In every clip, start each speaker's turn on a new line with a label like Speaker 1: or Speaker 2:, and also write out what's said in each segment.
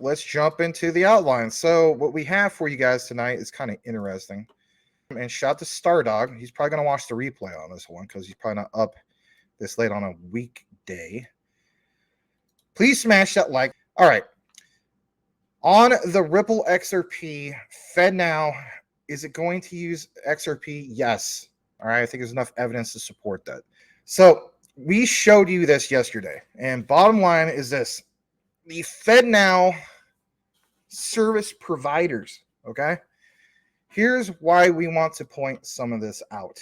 Speaker 1: let's jump into the outline. So what we have for you guys tonight is kind of interesting. And shout out to Stardog. He's probably going to watch the replay on this one because he's probably not up this late on a weekday. Please smash that like. All right. On the Ripple XRP, Fednow, is it going to use XRP? Yes. All right. I think there's enough evidence to support that. So we showed you this yesterday. And bottom line is this. The Fednow service providers, okay? Here's why we want to point some of this out.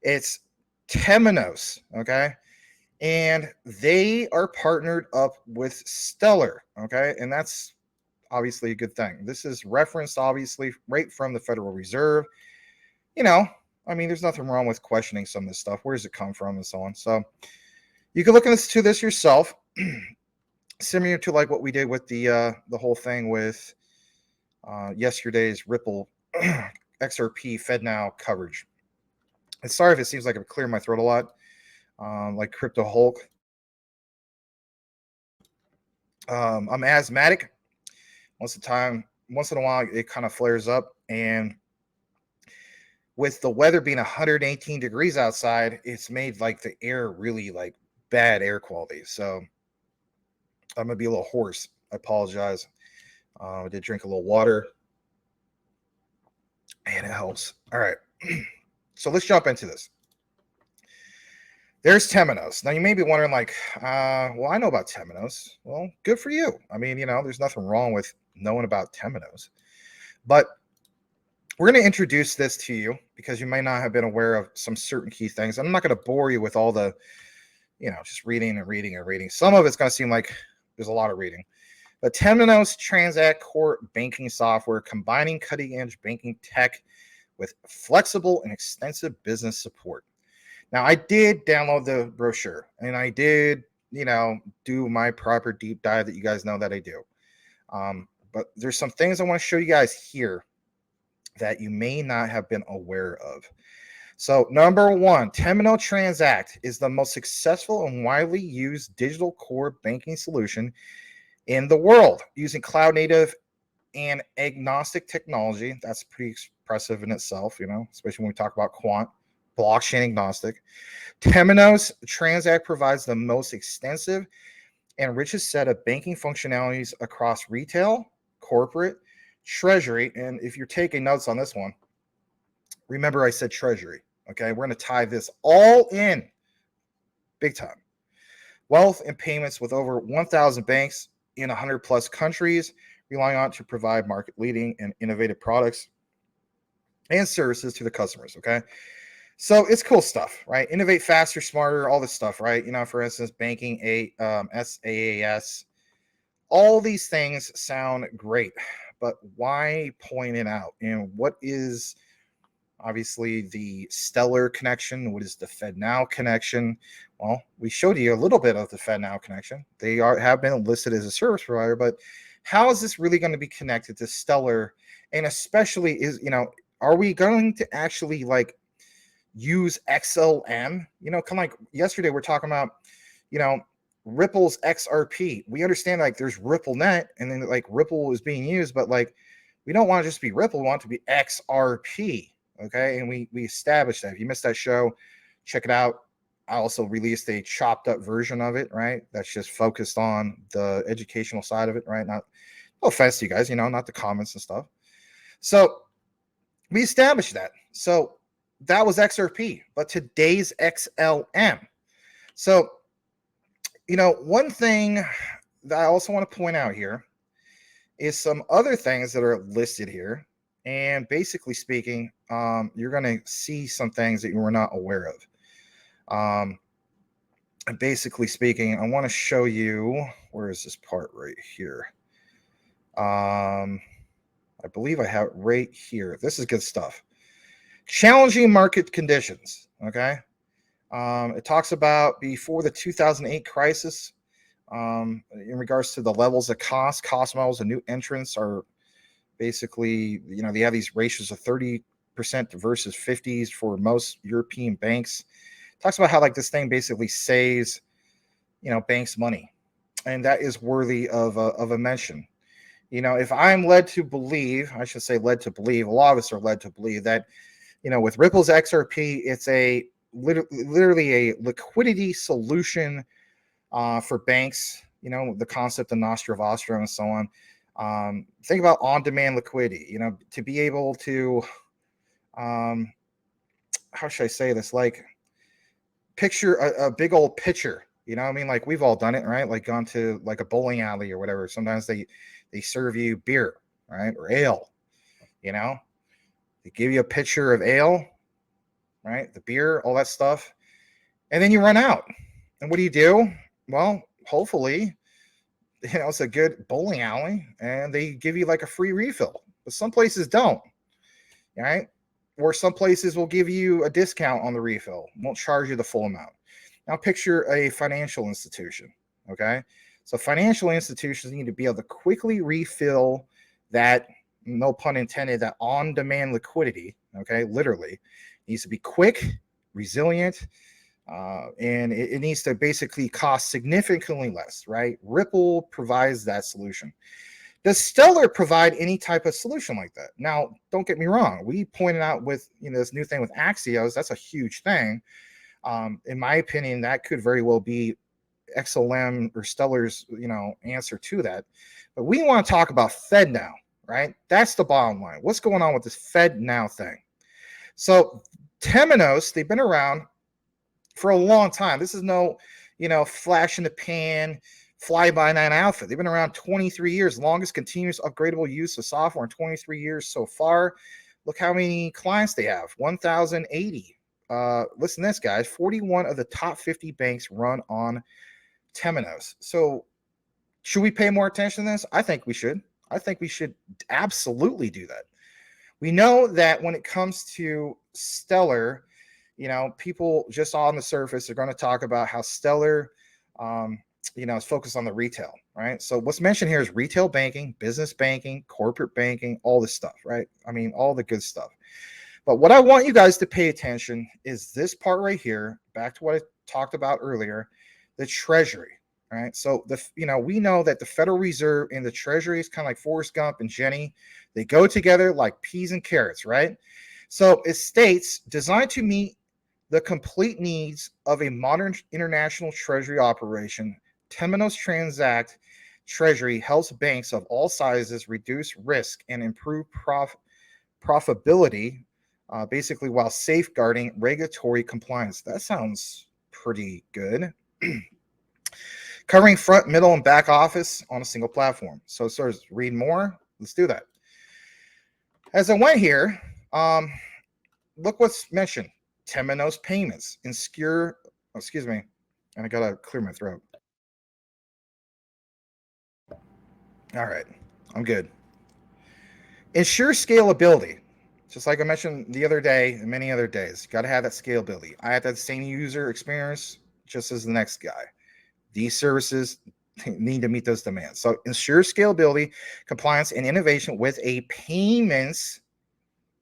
Speaker 1: It's Temenos, okay? And they are partnered up with Stellar, okay? And that's obviously a good thing. This is referenced, obviously, right from the Federal Reserve. You know, I mean, there's nothing wrong with questioning some of this stuff. Where does it come from and so on? So you can look into this yourself. Similar to like what we did with the whole thing with yesterday's Ripple XRP Fednow coverage. And sorry if it seems like I'm clearing my throat a lot, like Crypto Hulk. I'm asthmatic. Once in a while, it kind of flares up. And with the weather being 118 degrees outside, it's made like the air really like bad air quality. So I'm going to be a little hoarse. I apologize. I did drink a little water. And it helps. All right. So let's jump into this. There's Temenos. Now, you may be wondering, like, well, I know about Temenos. Well, good for you. I mean, you know, there's nothing wrong with knowing about Temenos. But we're going to introduce this to you because you may not have been aware of some certain key things. I'm not going to bore you with all the, you know, just reading and reading and reading. Some of it's going to seem like there's a lot of reading. The Temenos Transact Core banking software combining cutting-edge banking tech with flexible and extensive business support. Now, I did download the brochure, and I did, you know, do my proper deep dive that you guys know that I do. But there's some things I want to show you guys here that you may not have been aware of. So, number one, Temenos Transact is the most successful and widely used digital core banking solution in the world using cloud native and agnostic technology. That's pretty expressive in itself, you know, especially when we talk about quant, blockchain agnostic. Temenos Transact provides the most extensive and richest set of banking functionalities across retail, corporate, treasury. And if you're taking notes on this one, remember I said treasury. Okay, we're going to tie this all in big time. Wealth and payments with over 1,000 banks in 100 plus countries, relying on it to provide market leading and innovative products and services to the customers. Okay, so it's cool stuff, right? Innovate faster, smarter, all this stuff, right? You know, for instance, banking, SaaS, all these things sound great, but why point it out? And what is obviously the Stellar connection? What is the Fednow connection? Well, we showed you a little bit of the Fednow connection. They have been listed as a service provider, but how is this really going to be connected to Stellar? And especially are we going to actually like use XLM? You know, kind of like yesterday we're talking about, you know, Ripple's XRP. We understand like there's RippleNet and then like Ripple is being used, but like we don't want to just be Ripple, we want it to be XRP. Okay, and we established that. If you missed that show, check it out. I also released a chopped up version of it, right? That's just focused on the educational side of it, right? Not no offense to you guys, you know, not the comments and stuff. So we established that. So that was XRP, but today's XLM. So, you know, one thing that I also want to point out here is some other things that are listed here. And basically speaking, you're going to see some things that you were not aware of. And basically speaking, I want to show you, where is this part right here? I believe I have it right here. This is good stuff. Challenging market conditions, okay? It talks about before the 2008 crisis, in regards to the levels of cost models and new entrants are basically, you know, they have these ratios of 30% versus 50s for most European banks. Talks about how like this thing basically saves, you know, banks money. and that is worthy of a mention. If I'm led to believe, I should say led to believe, a lot of us are led to believe that, with Ripple's XRP, it's literally a liquidity solution for banks, the concept of Nostra Vostra and so on. Think about on-demand liquidity, to be able to, how should I say this? Like, picture a big old pitcher, like we've all done it, right? Like gone to like a bowling alley or whatever. Sometimes they serve you beer, right? Or ale, they give you a pitcher of ale, right? The beer, all that stuff. And then you run out. And what do? Well, hopefully, it's a good bowling alley and they give you like a free refill. But some places don't, right? Or some places will give you a discount on the refill, won't charge you the full amount. Now picture a financial institution, okay? So financial institutions need to be able to quickly refill that, no pun intended, that on-demand liquidity, okay? Literally, it needs to be quick, resilient, and it needs to basically cost significantly less, right? Ripple provides that solution. Does Stellar provide any type of solution like that? Now, don't get me wrong. We pointed out with this new thing with Axios, that's a huge thing. In my opinion, that could very well be XLM or Stellar's answer to that. But we want to talk about Fednow, right? That's the bottom line. What's going on with this Fednow thing? So Temenos, they've been around for a long time. This is no, flash in the pan, fly-by-night outfit. They've been around 23 years, longest continuous upgradable use of software in 23 years so far. Look how many clients they have, 1,080. Listen to this, guys. 41 of the top 50 banks run on Temenos. So should we pay more attention to this? I think we should. I think we should absolutely do that. We know that when it comes to Stellar, people just on the surface are going to talk about how Stellar, is focused on the retail, right? So what's mentioned here is retail banking, business banking, corporate banking, all this stuff, right? I mean, all the good stuff. But what I want you guys to pay attention is this part right here, back to what I talked about earlier, the Treasury, right? So we know that the Federal Reserve and the Treasury is kind of like Forrest Gump and Jenny. They go together like peas and carrots, right? So it states, designed to meet the complete needs of a modern international treasury operation, Temenos Transact Treasury helps banks of all sizes reduce risk and improve profitability, basically while safeguarding regulatory compliance. That sounds pretty good. Covering front, middle, and back office on a single platform. So sort of read more. Let's do that. As I went here, look what's mentioned. Temenos payments, and I gotta clear my throat. All right, I'm good. Ensure scalability, just like I mentioned the other day and many other days. Got to have that scalability. I have that same user experience just as the next guy. These services need to meet those demands. So ensure scalability, compliance, and innovation with a payments,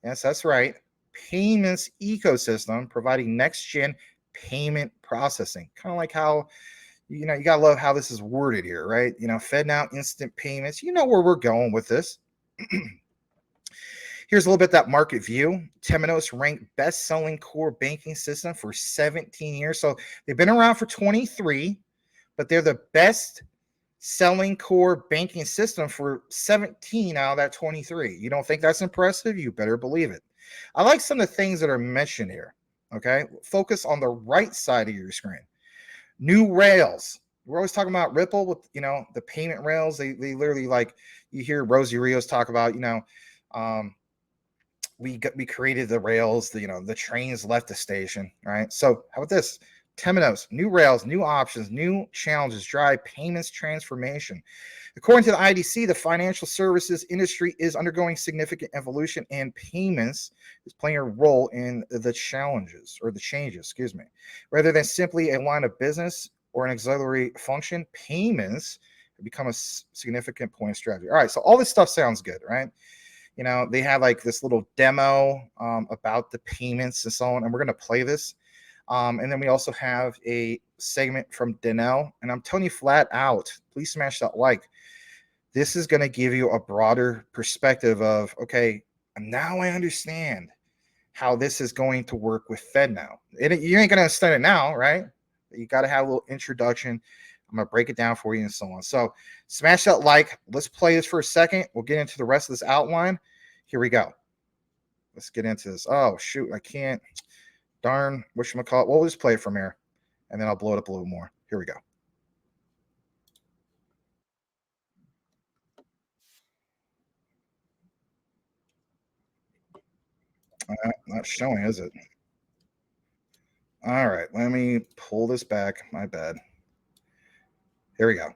Speaker 1: yes, that's right, payments ecosystem, providing next-gen payment processing. Kind of like how, you got to love how this is worded here, right? Fednow instant payments. You know where we're going with this. Here's a little bit that market view. Temenos ranked best-selling core banking system for 17 years. So they've been around for 23, but they're the best-selling core banking system for 17 out of that 23. You don't think that's impressive? You better believe it. I like some of the things that are mentioned here, okay? Focus on the right side of your screen. New rails. We're always talking about Ripple with, the payment rails. They literally, like, you hear Rosie Rios talk about, we created the rails, the trains left the station, right? So how about this? Temenos, new rails, new options, new challenges drive payments transformation. According to the IDC, the financial services industry is undergoing significant evolution, and payments is playing a role in the changes. Rather than simply a line of business or an auxiliary function, payments have become a significant point of strategy. All right, so all this stuff sounds good, right? They have like this little demo about the payments and so on, and we're going to play this. And then we also have a segment from Fednow. And I'm telling you flat out, please smash that like. This is going to give you a broader perspective of, okay, now I understand how this is going to work with Fednow. You ain't going to understand it now, right? You got to have a little introduction. I'm going to break it down for you and so on. So smash that like. Let's play this for a second. We'll get into the rest of this outline. Here we go. Let's get into this. Oh, shoot. I can't. Darn. Whatchamacallit. We'll just play it from here, and then I'll blow it up a little more. Here we go. Not showing, is it? All right. Let me pull this back. My bad. Here we go.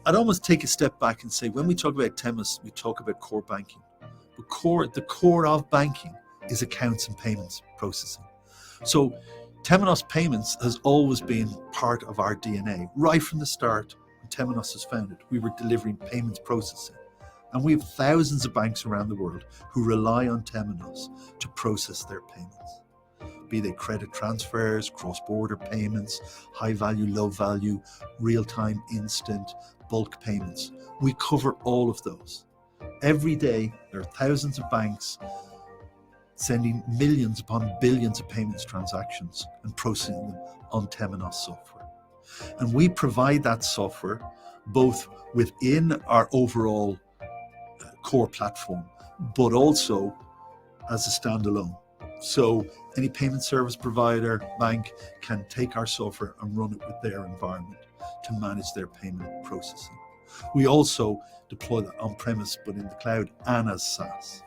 Speaker 2: I'd almost take a step back and say, when we talk about TEMAS, we talk about core banking. But the core of banking is accounts and payments processing. So Temenos Payments has always been part of our DNA. Right from the start, when Temenos was founded, we were delivering payments processing. And we have thousands of banks around the world who rely on Temenos to process their payments, be they credit transfers, cross-border payments, high value, low value, real-time, instant, bulk payments. We cover all of those. Every day, there are thousands of banks sending millions upon billions of payments transactions and processing them on Temenos software. And we provide that software both within our overall core platform, but also as a standalone. So any payment service provider, bank can take our software and run it with their environment to manage their payment processing. We also deploy that on-premise, but in the cloud and as SaaS.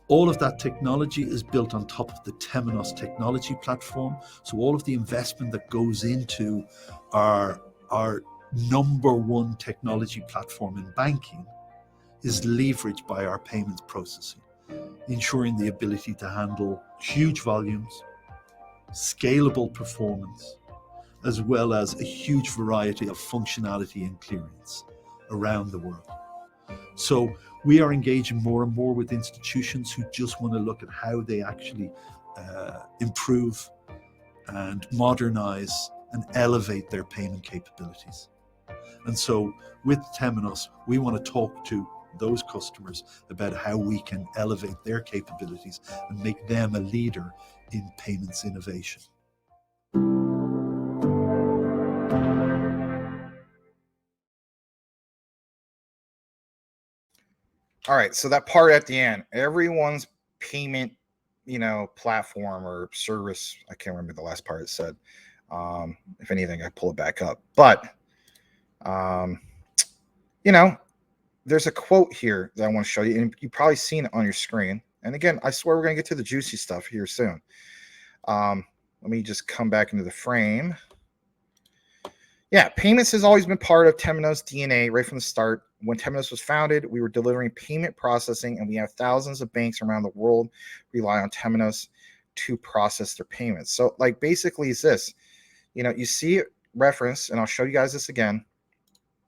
Speaker 2: All of that technology is built on top of the Temenos technology platform. So all of the investment that goes into our number one technology platform in banking is leveraged by our payments processing, ensuring the ability to handle huge volumes, scalable performance, as well as a huge variety of functionality and clearance around the world. So we are engaging more and more with institutions who just want to look at how they actually improve and modernize and elevate their payment capabilities. And so with Temenos, we want to talk to those customers about how we can elevate their capabilities and make them a leader in payments innovation.
Speaker 1: All right, so that part at the end, everyone's payment, platform or service. I can't remember the last part it said. If anything, I pull it back up. But, there's a quote here that I want to show you, and you've probably seen it on your screen. And again, I swear we're going to get to the juicy stuff here soon. Let me just come back into the frame. Yeah, payments has always been part of Temenos DNA right from the start. When Temenos was founded, we were delivering payment processing, and we have thousands of banks around the world rely on Temenos to process their payments. So, basically, it's this. You see it reference, and I'll show you guys this again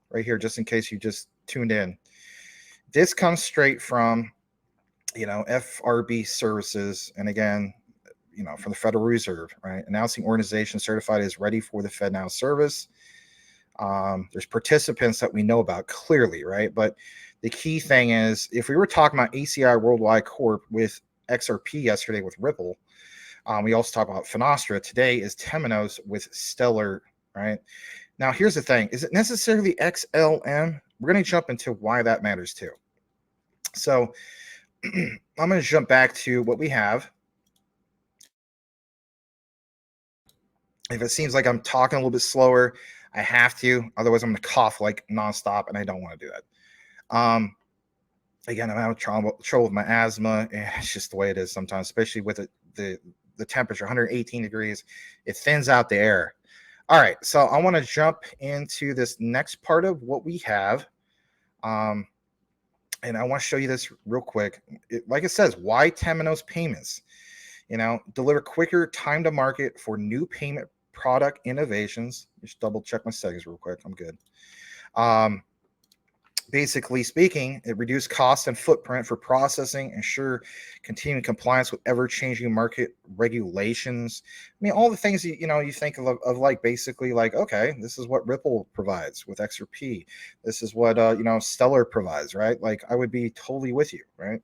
Speaker 1: right here, just in case you just tuned in. This comes straight from, FRB services, and again, from the Federal Reserve, right? Announcing organization certified as ready for the Fednow service. There's participants that we know about clearly, right? But the key thing is, if we were talking about ACI Worldwide Corp with XRP yesterday with Ripple, we also talk about Finostra. Today is Temenos with Stellar, right? Now, here's the thing. Is it necessarily XLM? We're going to jump into why that matters too. So I'm going to jump back to what we have. If it seems like I'm talking a little bit slower, I have to. Otherwise, I'm going to cough nonstop, and I don't want to do that. Again, I'm having trouble with my asthma. It's just the way it is sometimes, especially with the temperature, 118 degrees. It thins out the air. All right, so I want to jump into this next part of what we have. And I want to show you this real quick. Like it says, why Temenos Payments? Deliver quicker time to market for new payment product innovations. Just double check my settings real quick. I'm good. Basically speaking, it reduced cost and footprint for processing, ensure continuing compliance with ever-changing market regulations. I mean, all the things you think of like basically like, okay, this is what Ripple provides with XRP. This is what Stellar provides, right? Like I would be totally with you, right?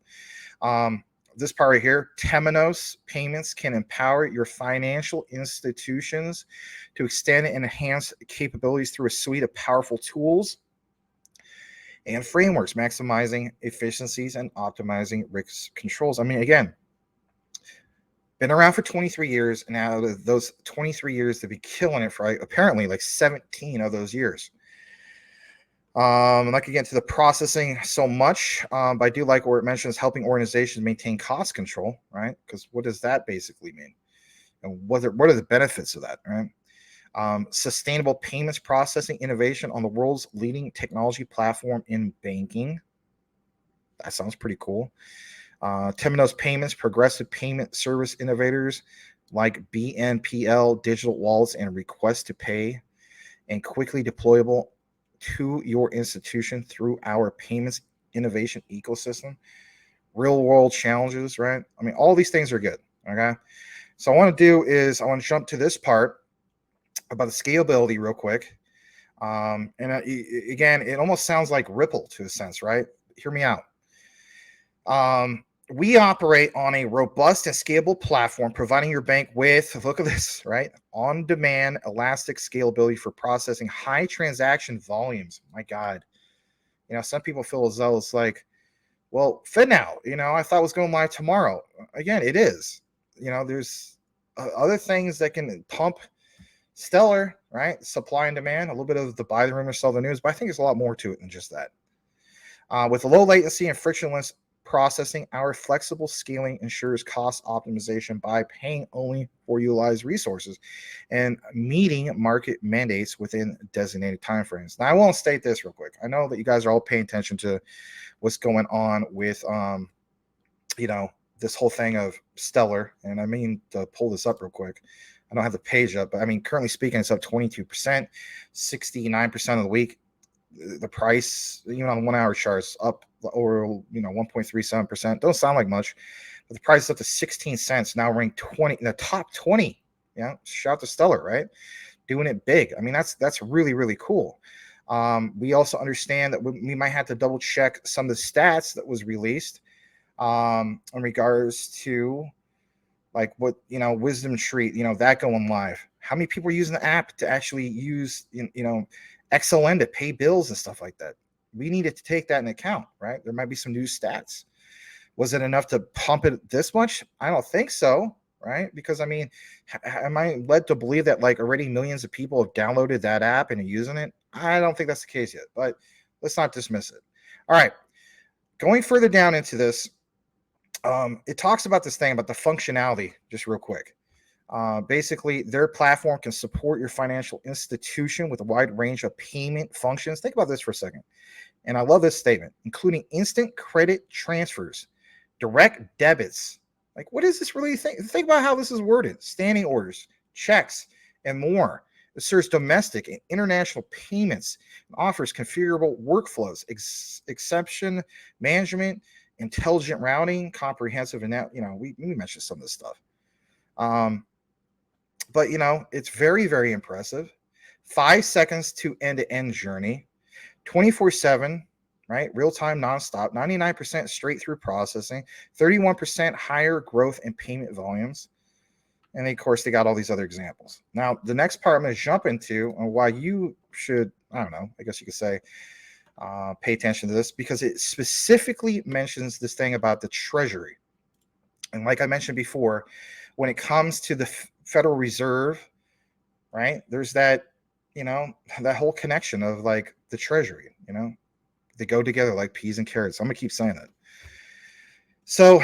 Speaker 1: This part right here, Temenos payments can empower your financial institutions to extend and enhance capabilities through a suite of powerful tools and frameworks, maximizing efficiencies and optimizing risk controls. I mean, again, been around for 23 years, and out of those 23 years, they've been killing it for apparently like 17 of those years. I'm not gonna get into the processing so much, but I do like where it mentions helping organizations maintain cost control, right? Because what does that basically mean? And what are the benefits of that, right? Sustainable payments processing innovation on the world's leading technology platform in banking. That sounds pretty cool. Temenos Payments, progressive payment service innovators like BNPL, digital wallets, and request to pay, and quickly deployable to your institution through our payments innovation ecosystem. Real world challenges, right? I mean, all these things are good. Okay. So I want to jump to this part about the scalability real quick. Again, it almost sounds like Ripple to a sense, right? Hear me out. We operate on a robust and scalable platform, providing your bank with, look at this, right? On-demand, elastic scalability for processing high transaction volumes. My God. Some people feel as though it's like, well, Fednow, I thought it was going live tomorrow. Again, it is. There's other things that can pump Stellar, right? Supply and demand, a little bit of the buy the rumor, sell the news, but I think there's a lot more to it than just that. With low latency and frictionless processing, our flexible scaling ensures cost optimization by paying only for utilized resources and meeting market mandates within designated timeframes. Now, I won't state this real quick. I know that you guys are all paying attention to what's going on with, this whole thing of Stellar. And I mean to pull this up real quick. I don't have the page up, but I mean, currently speaking, it's up 22%, 69% of the week. The price, even on the 1 hour charts, up over 1.37%. Don't sound like much, but the price is up to 16 cents. Now ranked 20 in the top 20. Yeah, shout out to Stellar, right? Doing it big. I mean, that's really, really cool. We also understand that we might have to double check some of the stats that was released in regards to like what Wisdom Tree, that going live. How many people are using the app to actually use XLN to pay bills and stuff like that? We needed to take that into account, right? There might be some new stats. Was it enough to pump it this much? I don't think so, right? Because I mean, am I led to believe that like already millions of people have downloaded that app and are using it? I don't think that's the case yet, but let's not dismiss it. All right, going further down into this, it talks about this thing about the functionality, just real quick. Basically, their platform can support your financial institution with a wide range of payment functions. Think about this for a second. And I love this statement, including instant credit transfers, direct debits. Like, what is this really? Think about how this is worded: standing orders, checks, and more. It serves domestic and international payments and offers configurable workflows, exception management, intelligent routing, comprehensive, and now we mentioned some of this stuff. But it's very, very impressive. 5 seconds to end-to-end journey, 24/7, right? Real time, nonstop, 99% straight through processing, 31% higher growth in payment volumes. And of course, they got all these other examples. Now, the next part I'm going to jump into and why you should, I don't know, I guess you could say, pay attention to this, because it specifically mentions this thing about the Treasury. And like I mentioned before, when it comes to the Federal Reserve, right, there's that, that whole connection of like the Treasury, they go together like peas and carrots. I'm going to keep saying that. So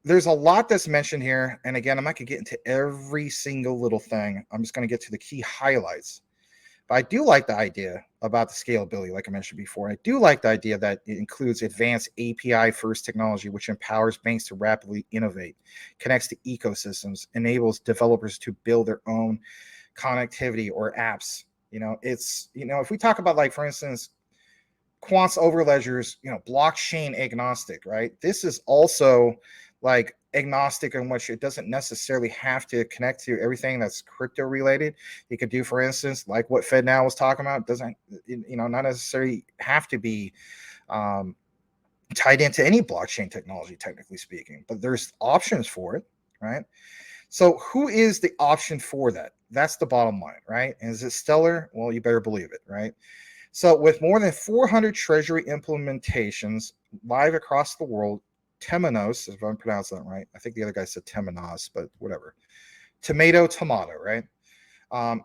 Speaker 1: there's a lot that's mentioned here. And again, I'm not going to get into every single little thing. I'm just going to get to the key highlights. But I do like the idea about the scalability, like I mentioned before. I do like the idea that it includes advanced API-first technology, which empowers banks to rapidly innovate, connects to ecosystems, enables developers to build their own connectivity or apps. If we talk about, like, for instance, quants over ledgers, blockchain agnostic, right? This is also like agnostic in which it doesn't necessarily have to connect to everything that's crypto related. You could do, for instance, like what Fednow was talking about, doesn't, not necessarily have to be tied into any blockchain technology, technically speaking, but there's options for it, right? So who is the option for that? That's the bottom line, right? And is it Stellar? Well, you better believe it, right? So with more than 400 treasury implementations live across the world, Temenos, if I'm pronouncing that right, I think the other guy said Temenos, but whatever. Tomato, right?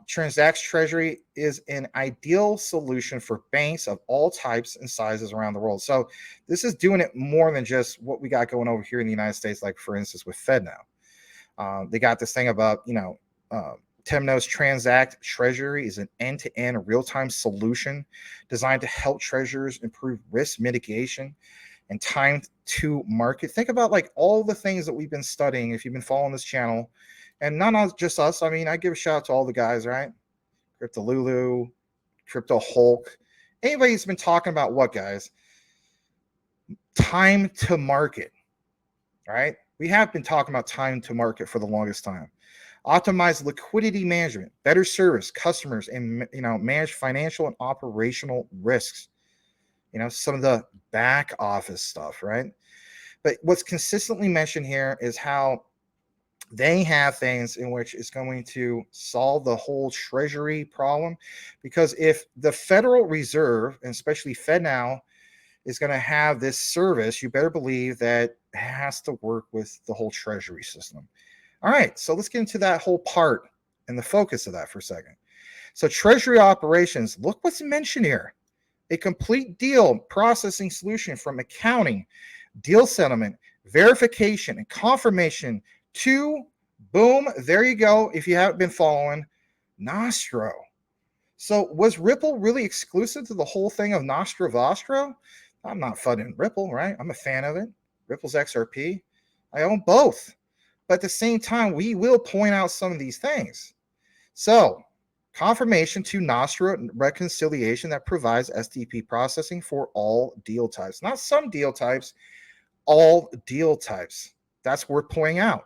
Speaker 1: Transact Treasury is an ideal solution for banks of all types and sizes around the world. So this is doing it more than just what we got going over here in the United States, like for instance with Fednow. They got this thing about, Temenos Transact Treasury is an end-to-end real-time solution designed to help treasurers improve risk mitigation and time to market. Think about like all the things that we've been studying if you've been following this channel, and not just us. I mean, I give a shout out to all the guys, right? Crypto Lulu, Crypto Hulk, anybody who's been talking about what, guys? Time to market, right? We have been talking about time to market for the longest time. Optimize liquidity management, better service customers, and manage financial and operational risks. Some of the back office stuff, right? But what's consistently mentioned here is how they have things in which it's going to solve the whole treasury problem. Because if the Federal Reserve, and especially Fednow, is going to have this service, you better believe that it has to work with the whole treasury system. All right, so let's get into that whole part and the focus of that for a second. So treasury operations, look what's mentioned here. A complete deal processing solution from accounting, deal settlement, verification, and confirmation to, boom, there you go, if you haven't been following, Nostro. So was Ripple really exclusive to the whole thing of Nostro Vostro? I'm not funding Ripple, right? I'm a fan of it. Ripple's XRP. I own both. But at the same time, we will point out some of these things. So confirmation to Nostro reconciliation that provides STP processing for all deal types. Not some deal types, all deal types. That's worth pointing out.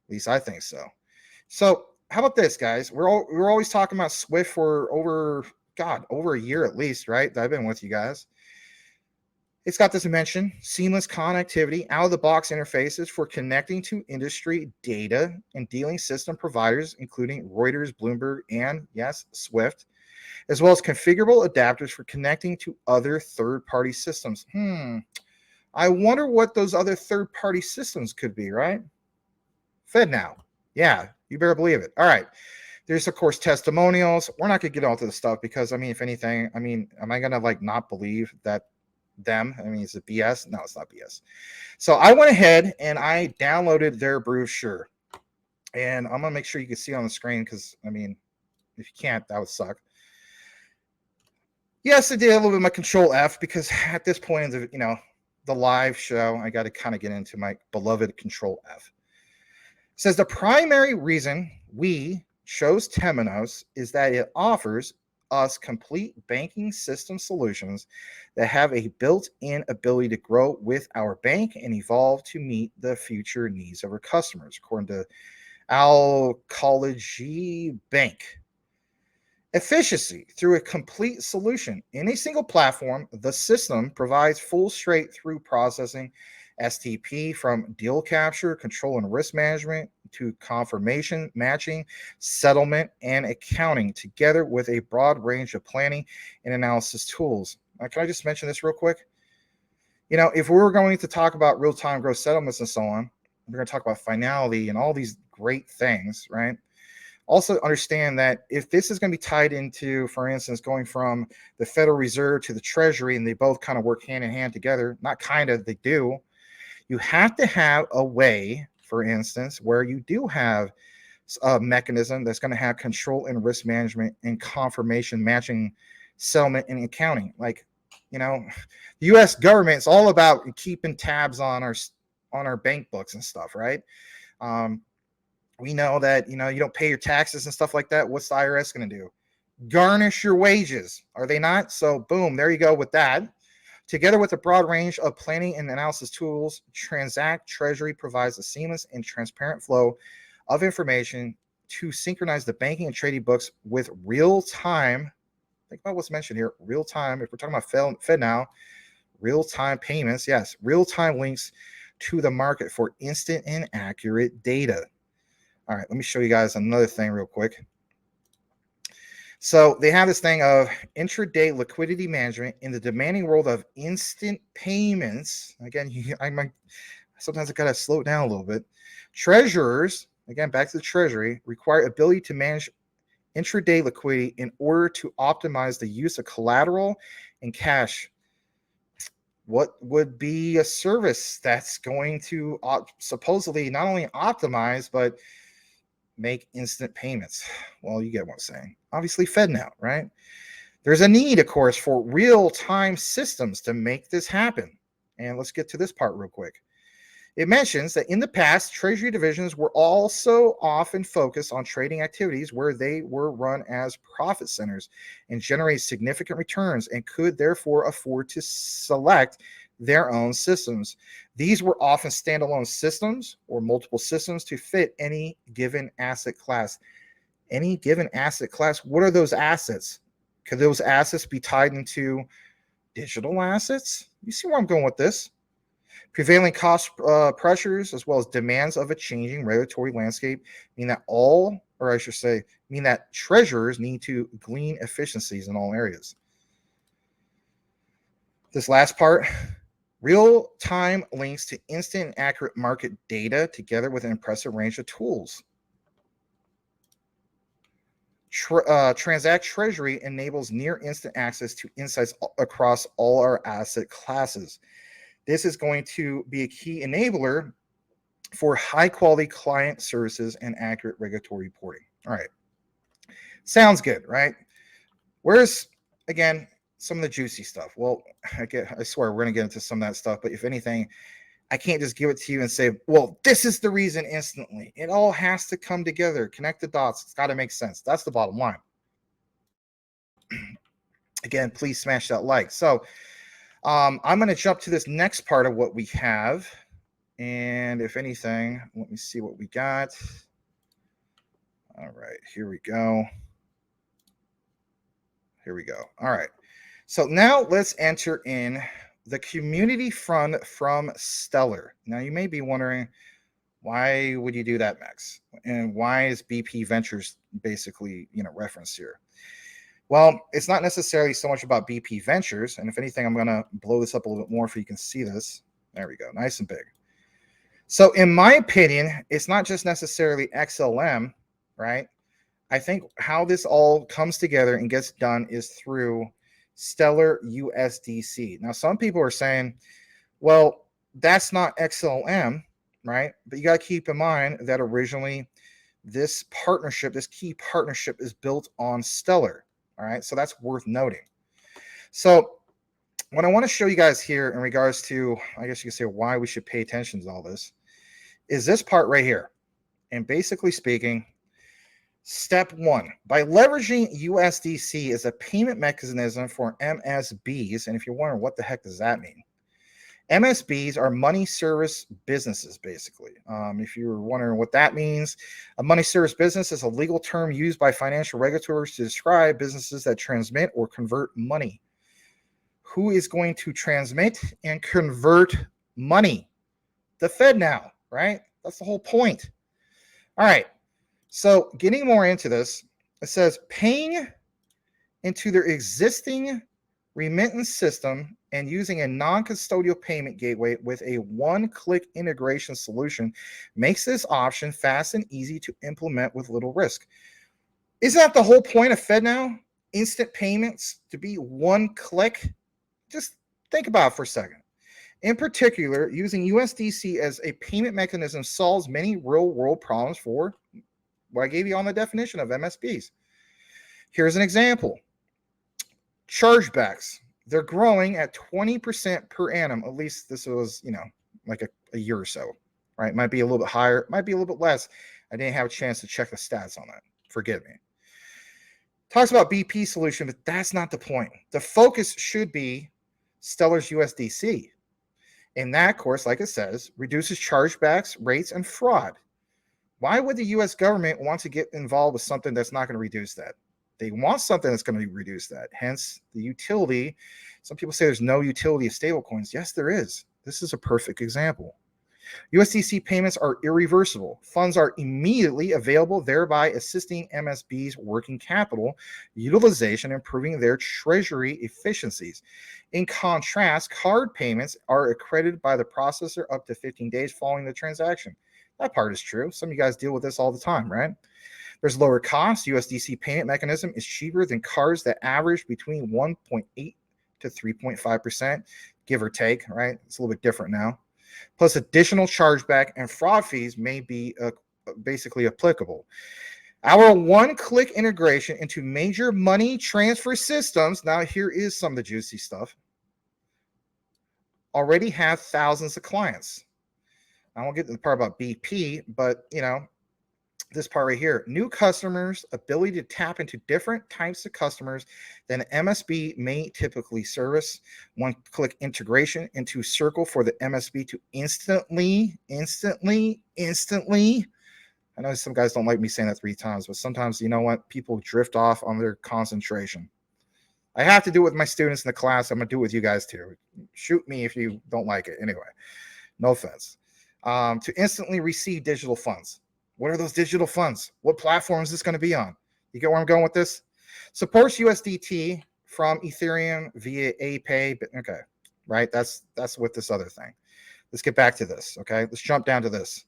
Speaker 1: At least I think so. So how about this, guys? We're always talking about Swift for over a year at least, right? I've been with you guys. It's got this mention, seamless connectivity, out-of-the-box interfaces for connecting to industry data and dealing system providers, including Reuters, Bloomberg, and, yes, Swift, as well as configurable adapters for connecting to other third-party systems. I wonder what those other third-party systems could be, right? Fednow. Yeah, you better believe it. All right. There's, of course, testimonials. We're not going to get onto the stuff because, if anything, am I going to, not believe that them? Is it BS? No, it's not BS. So I went ahead and I downloaded their brochure. And I'm going to make sure you can see on the screen because, if you can't, that would suck. Yes, I did a little bit of my Control F because at this point in the live show, I got to kind of get into my beloved Control F. It says the primary reason we chose Temenos is that it offers us complete banking system solutions that have a built-in ability to grow with our bank and evolve to meet the future needs of our customers, according to Al College Bank. Efficiency through a complete solution in a single platform. The system provides full straight-through processing, STP, from deal capture, control and risk management to confirmation, matching, settlement, and accounting, together with a broad range of planning and analysis tools. Can I just mention this real quick? If we were going to talk about real-time gross settlements and so on, we're going to talk about finality and all these great things, right? Also understand that if this is going to be tied into, for instance, going from the Federal Reserve to the Treasury, and they both kind of work hand in hand together, not kind of, they do, you have to have a way, for instance, where you do have a mechanism that's going to have control and risk management and confirmation, matching, settlement, and accounting. The U.S. government is all about keeping tabs on our bank books and stuff, right? We know that, you don't pay your taxes and stuff like that. What's the IRS going to do? garnish your wages, are they not? So boom, there you go with that. Together with a broad range of planning and analysis tools, Transact Treasury provides a seamless and transparent flow of information to synchronize the banking and trading books with real-time. Think about what's mentioned here, real-time. If we're talking about Fednow, real-time payments, yes, real-time links to the market for instant and accurate data. All right, let me show you guys another thing real quick. So they have this thing of intraday liquidity management in the demanding world of instant payments. Again, sometimes I gotta slow it down a little bit. Treasurers, again, back to the treasury, require ability to manage intraday liquidity in order to optimize the use of collateral and cash. What would be a service that's going to supposedly not only optimize, but make instant payments? Well, you get what I'm saying. Obviously, Fednow, right? There's a need, of course, for real-time systems to make this happen. And let's get to this part real quick. It mentions that in the past, treasury divisions were also often focused on trading activities where they were run as profit centers and generate significant returns and could therefore afford to select their own systems. These were often standalone systems or multiple systems to fit any given asset class. Any given asset class, what are those assets? Could those assets be tied into digital assets? You see where I'm going with this? Prevailing cost pressures as well as demands of a changing regulatory landscape mean that treasurers need to glean efficiencies in all areas. This last part, real-time links to instant and accurate market data together with an impressive range of tools. Transact Treasury enables near instant access to insights across all our asset classes. This is going to be a key enabler for high-quality client services and accurate regulatory reporting. All right. Sounds good, right? Where's, again, some of the juicy stuff? Well, I swear we're going to get into some of that stuff, but if anything, I can't just give it to you and say, well, this is the reason instantly. It all has to come together, connect the dots. It's got to make sense. That's the bottom line. Again, please smash that like. So I'm going to jump to this next part of what we have. And if anything, let me see what we got. All right, here we go. Here we go. All right. So now let's enter in the community fund from Stellar. Now you may be wondering, why would you do that, Max? And why is BP Ventures basically, referenced here? Well, it's not necessarily so much about BP Ventures. And if anything, I'm going to blow this up a little bit more so you can see this. There we go. Nice and big. So in my opinion, it's not just necessarily XLM, right? I think how this all comes together and gets done is through Stellar USDC. Now, some people are saying, well, that's not XLM, right? But you got to keep in mind that originally this key partnership is built on Stellar. All right, so that's worth noting. So what I want to show you guys here in regards to, I guess you could say, why we should pay attention to all this is this part right here. And basically speaking, step one, by leveraging USDC as a payment mechanism for MSBs, and if you're wondering what the heck does that mean? MSBs are money service businesses, basically. If you're wondering what that means, a money service business is a legal term used by financial regulators to describe businesses that transmit or convert money. Who is going to transmit and convert money? The Fednow, right? That's the whole point. All right. So getting more into this, it says paying into their existing remittance system and using a non-custodial payment gateway with a one-click integration solution makes this option fast and easy to implement with little risk. Isn't that the whole point of Fednow? Instant payments to be one click? Just think about it for a second. In particular, using USDC as a payment mechanism solves many real-world problems for what I gave you on the definition of MSBs. Here's an example. Chargebacks. They're growing at 20% per annum. At least this was, like a year or so, right? Might be a little bit higher, might be a little bit less. I didn't have a chance to check the stats on that. Forgive me. Talks about BP solution, but that's not the point. The focus should be Stellar's USDC. And that, of course, like it says, reduces chargebacks, rates, and fraud. Why would the US government want to get involved with something that's not going to reduce that? They want something that's going to reduce that. Hence, the utility. Some people say there's no utility of stablecoins. Yes, there is. This is a perfect example. USDC payments are irreversible. Funds are immediately available, thereby assisting MSB's working capital utilization, improving their treasury efficiencies. In contrast, card payments are accredited by the processor up to 15 days following the transaction. That part is true. Some of you guys deal with this all the time, right? There's lower cost. USDC payment mechanism is cheaper than cards that average between 1.8 to 3.5%, give or take, right? It's a little bit different now. Plus, additional chargeback and fraud fees may be basically applicable. Our one-click integration into major money transfer systems, now here is some of the juicy stuff, already have thousands of clients. I won't get to the part about BP, but, this part right here, new customers' ability to tap into different types of customers than MSB may typically service. One-click integration into Circle for the MSB to instantly. I know some guys don't like me saying that 3 times, but sometimes, you know what? People drift off on their concentration. I have to do it with my students in the class. I'm going to do it with you guys too. Shoot me if you don't like it. Anyway, no offense. To instantly receive digital funds. What are those digital funds? What platform is this going to be on? You get where I'm going with this? Supports USDT from Ethereum via APay. But okay, right? That's with this other thing. Let's get back to this, okay? Let's jump down to this.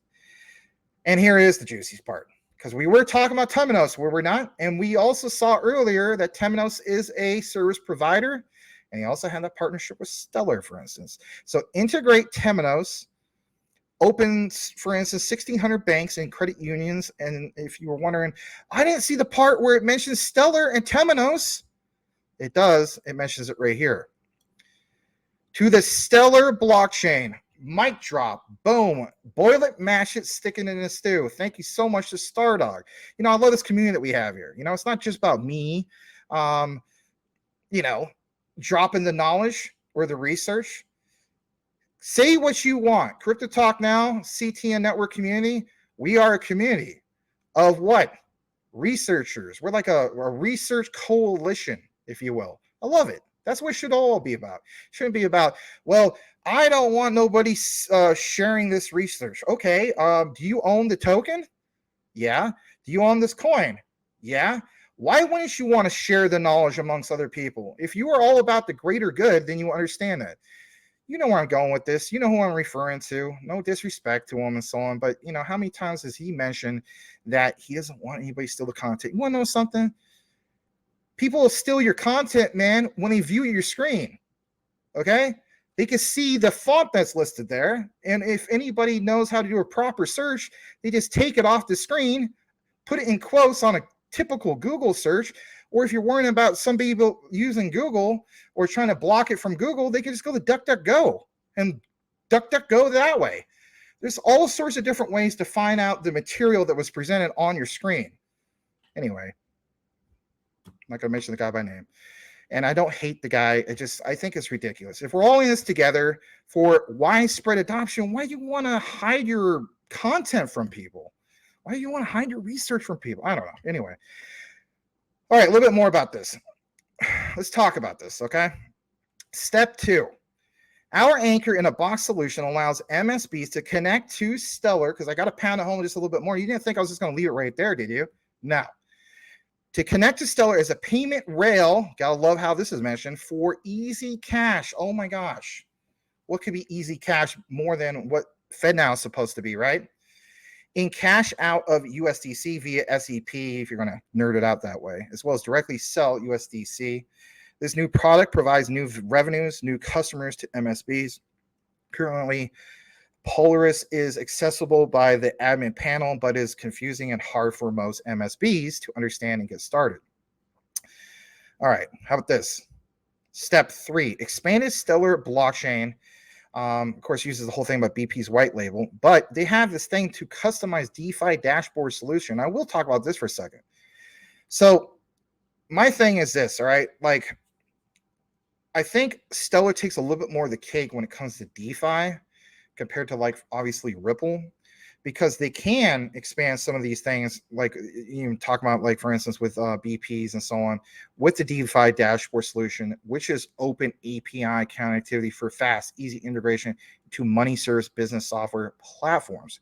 Speaker 1: And here is the juicy part. Because we were talking about Temenos, were we not? And we also saw earlier that Temenos is a service provider. And he also had a partnership with Stellar, for instance. So integrate Temenos. Opens, for instance, 1,600 banks and credit unions. And if you were wondering, I didn't see the part where it mentions Stellar and Temenos. It does. It mentions it right here. To the Stellar blockchain. Mic drop. Boom. Boil it, mash it, stick it in a stew. Thank you so much to Stardog. I love this community that we have here. It's not just about me, dropping the knowledge or the research. Say what you want. Crypto Talk Now, CTN Network community. We are a community of what? Researchers. We're like a research coalition, if you will. I love it. That's what it should all be about. It shouldn't be about, well, I don't want nobody sharing this research. Okay. Do you own the token? Yeah. Do you own this coin? Yeah. Why wouldn't you want to share the knowledge amongst other people? If you are all about the greater good, then you understand that. You know where I'm going with this. You know who I'm referring to. No disrespect to him and so on. But, how many times has he mentioned that he doesn't want anybody to steal the content? You want to know something? People will steal your content, man, when they view your screen. Okay? They can see the font that's listed there. And if anybody knows how to do a proper search, they just take it off the screen, put it in quotes on a typical Google search. Or if you're worrying about some people using Google or trying to block it from Google, they can just go to DuckDuckGo and DuckDuckGo that way. There's all sorts of different ways to find out the material that was presented on your screen. Anyway, I'm not going to mention the guy by name. And I don't hate the guy. I think it's ridiculous. If we're all in this together for widespread adoption, why do you want to hide your content from people? Why do you want to hide your research from people? I don't know. Anyway. All right, a little bit more about this. Let's talk about this, okay? Step 2. Our anchor in a box solution allows MSBs to connect to Stellar, because I got to pound it home just a little bit more. You didn't think I was just going to leave it right there, did you? No. To connect to Stellar is a payment rail, gotta love how this is mentioned, for easy cash. Oh my gosh. What could be easy cash more than what Fednow is supposed to be, right? In cash out of USDC via SEP, if you're going to nerd it out that way, as well as directly sell USDC. This new product provides new revenues, new customers to MSBs. Currently, Polaris is accessible by the admin panel, but is confusing and hard for most MSBs to understand and get started. All right, how about this? Step 3, expanded Stellar blockchain. Of course, uses the whole thing about BP's white label, but they have this thing to customize DeFi dashboard solution. I will talk about this for a second. So my thing is this, all right? Like, I think Stellar takes a little bit more of the cake when it comes to DeFi compared to like obviously Ripple, because they can expand some of these things, like you talk about, like for instance with BPs and so on, with the DeFi dashboard solution, which is open API connectivity for fast, easy integration to money service business software platforms.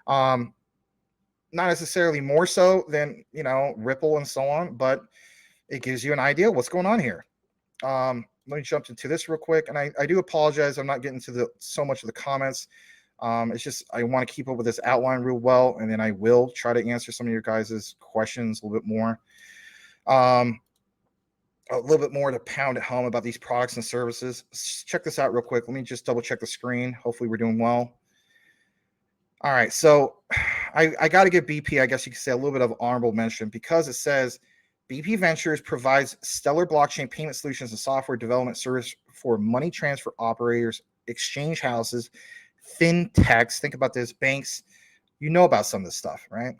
Speaker 1: Not necessarily more so than Ripple and so on, but it gives you an idea what's going on here. Let me jump into this real quick, and I do apologize. I'm not getting to so much of the comments. It's just I want to keep up with this outline real well, and then I will try to answer some of your guys' questions a little bit more. A little bit more to pound at home about these products and services. Check this out real quick. Let me just double check the screen. Hopefully we're doing well. All right, so I got to give BP, I guess you could say, a little bit of honorable mention, because it says BP Ventures provides stellar blockchain payment solutions and software development service for money transfer operators, exchange houses, fintechs. Think about this, banks. You know about some of this stuff, right?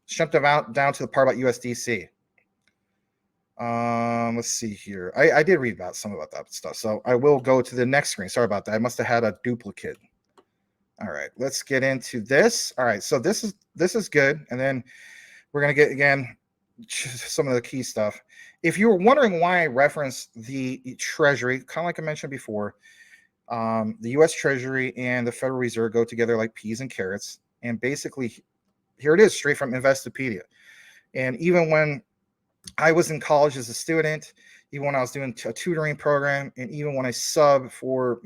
Speaker 1: Jump down to the part about USDC. Let's see here. I did read about some about that stuff, so I will go to the next screen. Sorry about that. I must have had a duplicate. All right, let's get into this. All right, so this is good, and then we're gonna get again some of the key stuff. If you were wondering why I referenced the Treasury, kind of like I mentioned before, the U.S. Treasury and the Federal Reserve go together like peas and carrots, and basically, here it is, straight from Investopedia. And even when I was in college as a student, even when I was doing a tutoring program, and even when I sub for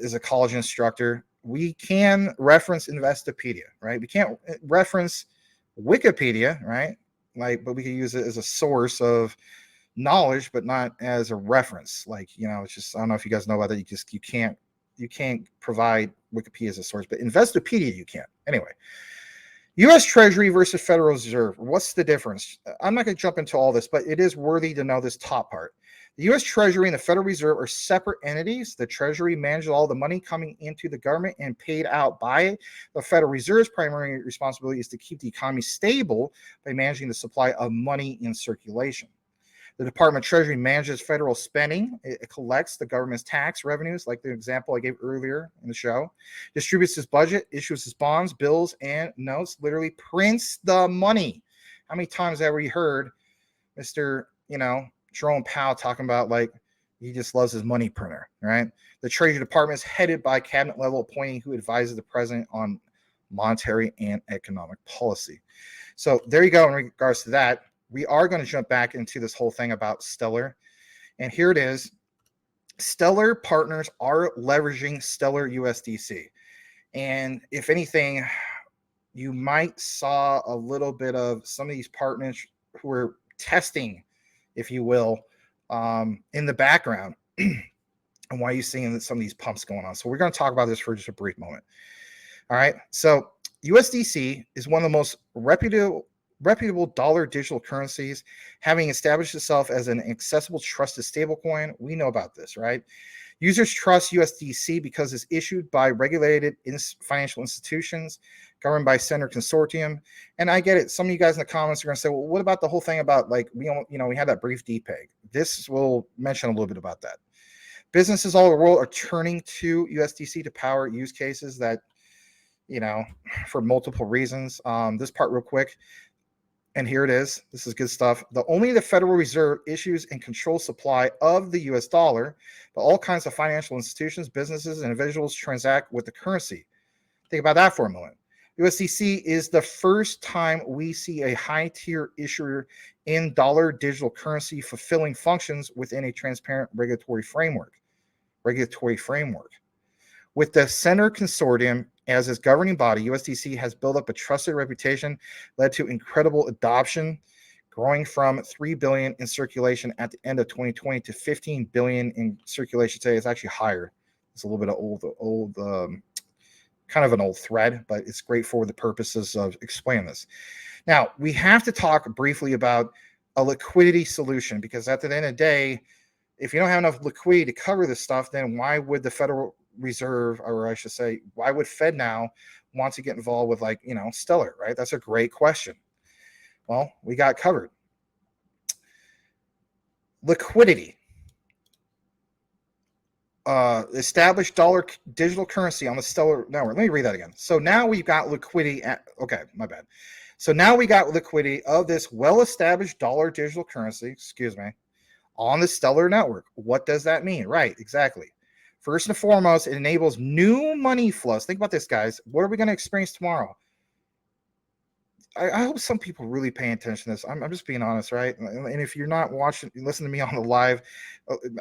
Speaker 1: as a college instructor, we can reference Investopedia, right? We can't reference Wikipedia, right? But we can use it as a source of knowledge, but not as a reference. It's just, I don't know if you guys know about that. You can't provide Wikipedia as a source, but Investopedia you can. Anyway, U.S. Treasury versus Federal Reserve. What's the difference? I'm not going to jump into all this, but it is worthy to know this top part. The U.S. Treasury and the Federal Reserve are separate entities. The Treasury manages all the money coming into the government and paid out by it. The Federal Reserve's primary responsibility is to keep the economy stable by managing the supply of money in circulation. The Department of Treasury manages federal spending. It collects the government's tax revenues, like the example I gave earlier in the show, distributes its budget, issues its bonds, bills, and notes, literally prints the money. How many times have we heard Mr. Jerome Powell talking about like he just loves his money printer, right? The Treasury Department is headed by cabinet level appointee who advises the president on monetary and economic policy. So there you go in regards to that. We are going to jump back into this whole thing about Stellar. And here it is. Stellar partners are leveraging Stellar USDC. And if anything, you might saw a little bit of some of these partners who are testing, if you will, in the background. And why are you seeing some of these pumps going on? So we're going to talk about this for just a brief moment. All right. So USDC is one of the most reputable dollar digital currencies, having established itself as an accessible, trusted stablecoin. We know about this, right? Users trust USDC because it's issued by regulated financial institutions, governed by Center Consortium. And I get it. Some of you guys in the comments are going to say, well, what about the whole thing about we had that brief DPEG? This will mention a little bit about that. Businesses all over the world are turning to USDC to power use cases that, for multiple reasons. This part real quick. And here it is. This is good stuff. Only the Federal Reserve issues and controls supply of the US dollar, but all kinds of financial institutions, businesses, and individuals transact with the currency. Think about that for a moment. USDC is the first time we see a high-tier issuer in dollar digital currency fulfilling functions within a transparent regulatory framework. With the Center Consortium as its governing body, USDC has built up a trusted reputation, led to incredible adoption, growing from 3 billion in circulation at the end of 2020 to 15 billion in circulation today. It's actually higher. It's a little bit of old kind of an old thread, but it's great for the purposes of explaining this. Now, we have to talk briefly about a liquidity solution, because at the end of the day, if you don't have enough liquidity to cover this stuff, then why would the Federal Reserve, or I should say, why would Fednow want to get involved with Stellar, right? That's a great question. Well, we got covered. liquidity. Established dollar digital currency on the Stellar network. Let me read that again. So now we've got liquidity. Okay, my bad. So now we got liquidity of this well-established dollar digital currency, excuse me, on the Stellar network. What does that mean? Right, exactly. First and foremost, it enables new money flows. Think about this, guys. What are we going to experience tomorrow? I hope some people really pay attention to this. I'm just being honest, right? And if you're not watching, listen to me on the live,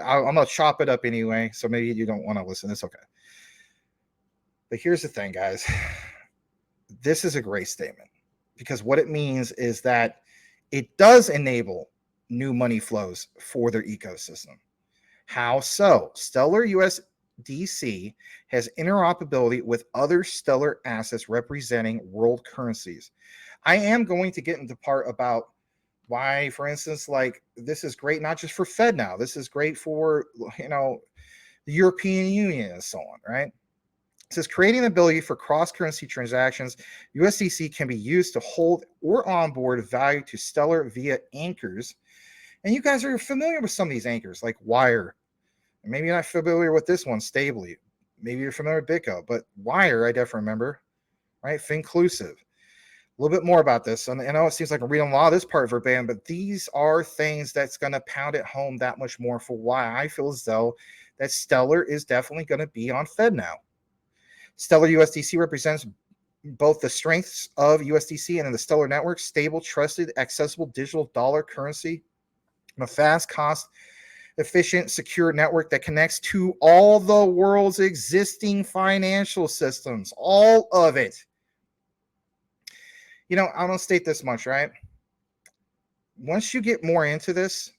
Speaker 1: I'm going to chop it up anyway. So maybe you don't want to listen. It's okay. But here's the thing, guys. This is a great statement because what it means is that it does enable new money flows for their ecosystem. How so? Stellar USDC has interoperability with other Stellar assets representing world currencies. I am going to get into part about why, for instance, like this is great not just for Fednow. This is great for, the European Union and so on, right? It says creating the ability for cross-currency transactions, USDC can be used to hold or onboard value to Stellar via anchors. And you guys are familiar with some of these anchors like Wire. And maybe you're not familiar with this one, Stably. Maybe you're familiar with BitGo, but Wire, I definitely remember, right? Finclusive. A little bit more about this. And I know it seems like I'm reading a lot of this part verbatim, but these are things that's going to pound it home that much more for why I feel as though that Stellar is definitely going to be on Fednow. Stellar USDC represents both the strengths of USDC and the Stellar network, stable, trusted, accessible digital dollar currency, a fast, cost, efficient, secure network that connects to all the world's existing financial systems, all of it. I'm going to state this much, right? Once you get more into this,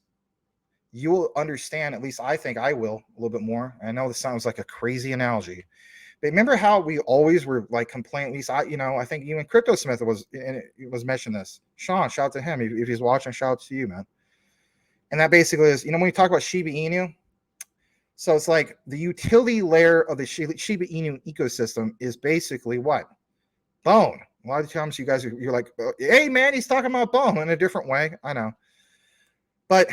Speaker 1: you will understand, at least I think I will a little bit more. I know this sounds like a crazy analogy, but remember how we always were like complaining, at least I think even Crypto Smith was mentioning this. Sean, shout out to him. If he's watching, shout out to you, man. And that basically is, when you talk about Shiba Inu, so it's like the utility layer of the Shiba Inu ecosystem is basically what? Bone. A lot of times you guys you're like, hey man, he's talking about Bone in a different way. I know. But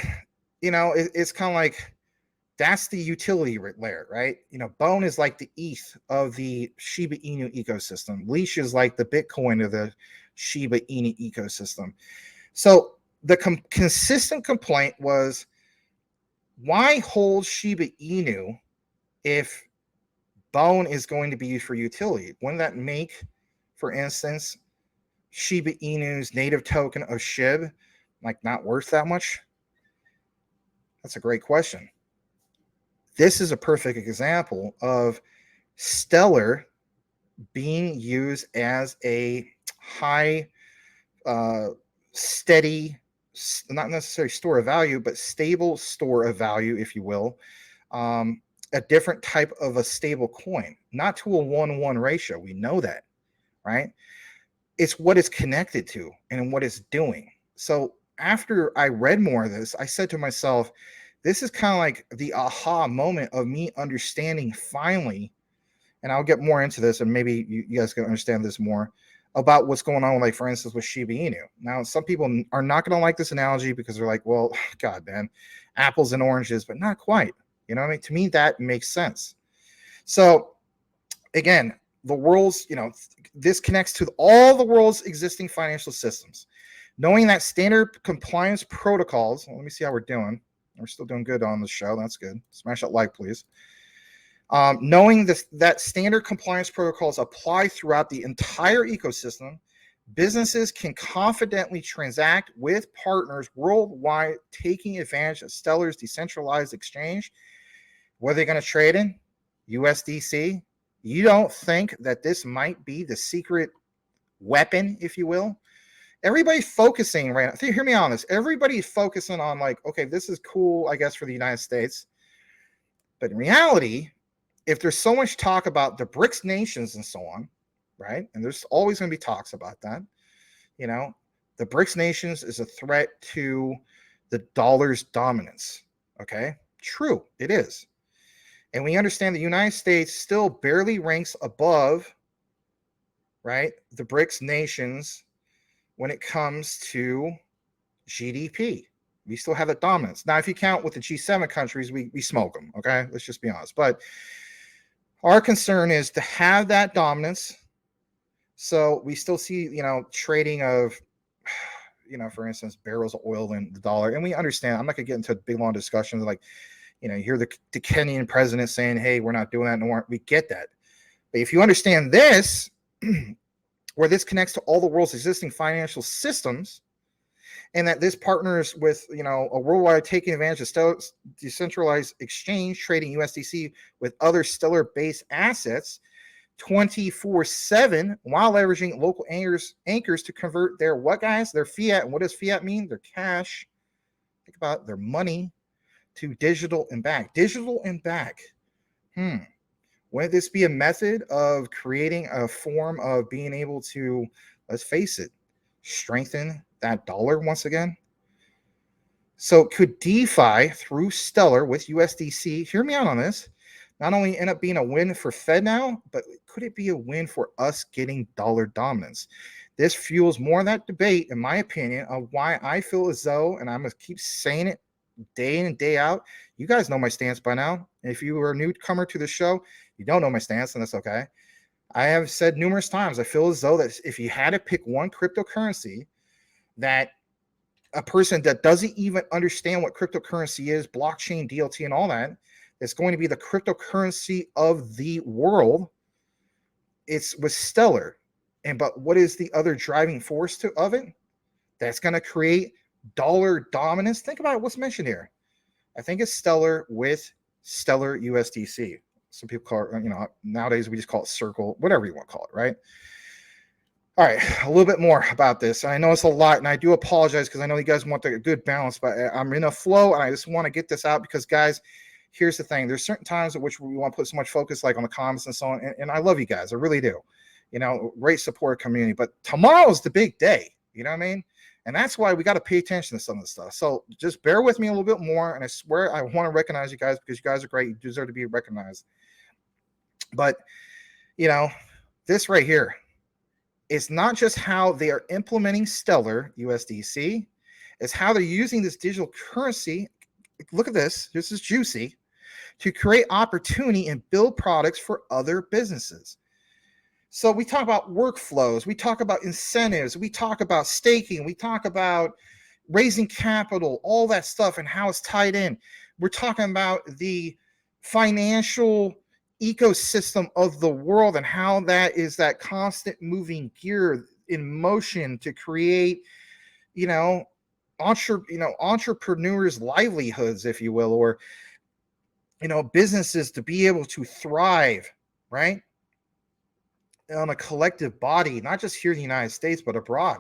Speaker 1: it's kind of like that's the utility layer, right? Bone is like the ETH of the Shiba Inu ecosystem. Leash is like the Bitcoin of the Shiba Inu ecosystem. So the consistent complaint was, why hold Shiba Inu if Bone is going to be used for utility? Wouldn't that make, for instance, Shiba Inu's native token of SHIB like not worth that much? That's a great question. This is a perfect example of Stellar being used as a high, steady, not necessarily store of value, but stable store of value, if you will, a different type of a stable coin, not to a 1-1 ratio. We know that, right? It's what it's connected to and what it's doing. So after I read more of this, I said to myself, this is kind of like the aha moment of me understanding finally, and I'll get more into this and maybe you guys can understand this more about what's going on, like for instance with Shiba Inu. Now, some people are not going to like this analogy because they're like, well, God, man, apples and oranges, but not quite. You know what I mean? To me, that makes sense. So again, the world's, this connects to all the world's existing financial systems. Knowing that standard compliance protocols, let me see how we're doing. We're still doing good on the show. That's good. Smash that like, please. Knowing that standard compliance protocols apply throughout the entire ecosystem, businesses can confidently transact with partners worldwide, taking advantage of Stellar's decentralized exchange. What are they going to trade in? USDC. You don't think that this might be the secret weapon, if you will? Everybody's focusing right now. Hear me on this. Everybody's focusing on like, okay, this is cool, I guess, for the United States. But in reality, if there's so much talk about the BRICS nations and so on, right? And there's always going to be talks about that. The BRICS nations is a threat to the dollar's dominance. Okay, true, it is. And we understand the United States still barely ranks above, right, the BRICS nations when it comes to GDP. We still have that dominance. Now, if you count with the G7 countries, we smoke them. Okay, let's just be honest. But our concern is to have that dominance. So we still see, trading of, for instance, barrels of oil in the dollar. And we understand, I'm not going to get into a big, long discussion. Like, you hear the Kenyan president saying, hey, we're not doing that no more. We get that. But if you understand this, where this connects to all the world's existing financial systems, and that this partners with, a worldwide taking advantage of decentralized exchange, trading USDC with other stellar-based assets 24/7 while leveraging local anchors to convert their what, guys? Their fiat. And what does fiat mean? Their cash. Think about it, their money to digital and back. Digital and back. Would this be a method of creating a form of being able to, let's face it, strengthen that dollar once again? So could DeFi through Stellar with USDC, hear me out on this, not only end up being a win for Fednow, but could it be a win for us getting dollar dominance? This fuels more of that debate, in my opinion, of why I feel as though, and I'm going to keep saying it day in and day out. You guys know my stance by now. If you are a newcomer to the show, you don't know my stance, and that's okay. I have said numerous times, I feel as though that if you had to pick one cryptocurrency that a person that doesn't even understand what cryptocurrency is, blockchain, DLT, and all that, it's going to be the cryptocurrency of the world. It's with Stellar. But what is the other driving force of it? That's going to create dollar dominance. Think about what's mentioned here. I think it's Stellar with Stellar USDC. Some people call it, nowadays we just call it Circle, whatever you want to call it, right? All right, a little bit more about this. I know it's a lot, and I do apologize because I know you guys want a good balance, but I'm in a flow, and I just want to get this out because, guys, here's the thing. There's certain times at which we want to put so much focus like on the comments and so on, and I love you guys. I really do. Great support community. But tomorrow's the big day. You know what I mean? And that's why we got to pay attention to some of this stuff. So just bear with me a little bit more, and I swear I want to recognize you guys because you guys are great. You deserve to be recognized. But, this right here, it's not just how they are implementing Stellar USDC, it's how they're using this digital currency. Look at this. This is juicy, to create opportunity and build products for other businesses. So we talk about workflows, we talk about incentives, we talk about staking, we talk about raising capital, all that stuff and how it's tied in. We're talking about the financial ecosystem of the world and how that is that constant moving gear in motion to create, entrepreneurs' livelihoods, if you will, or, businesses to be able to thrive, right? On a collective body, not just here in the United States, but abroad.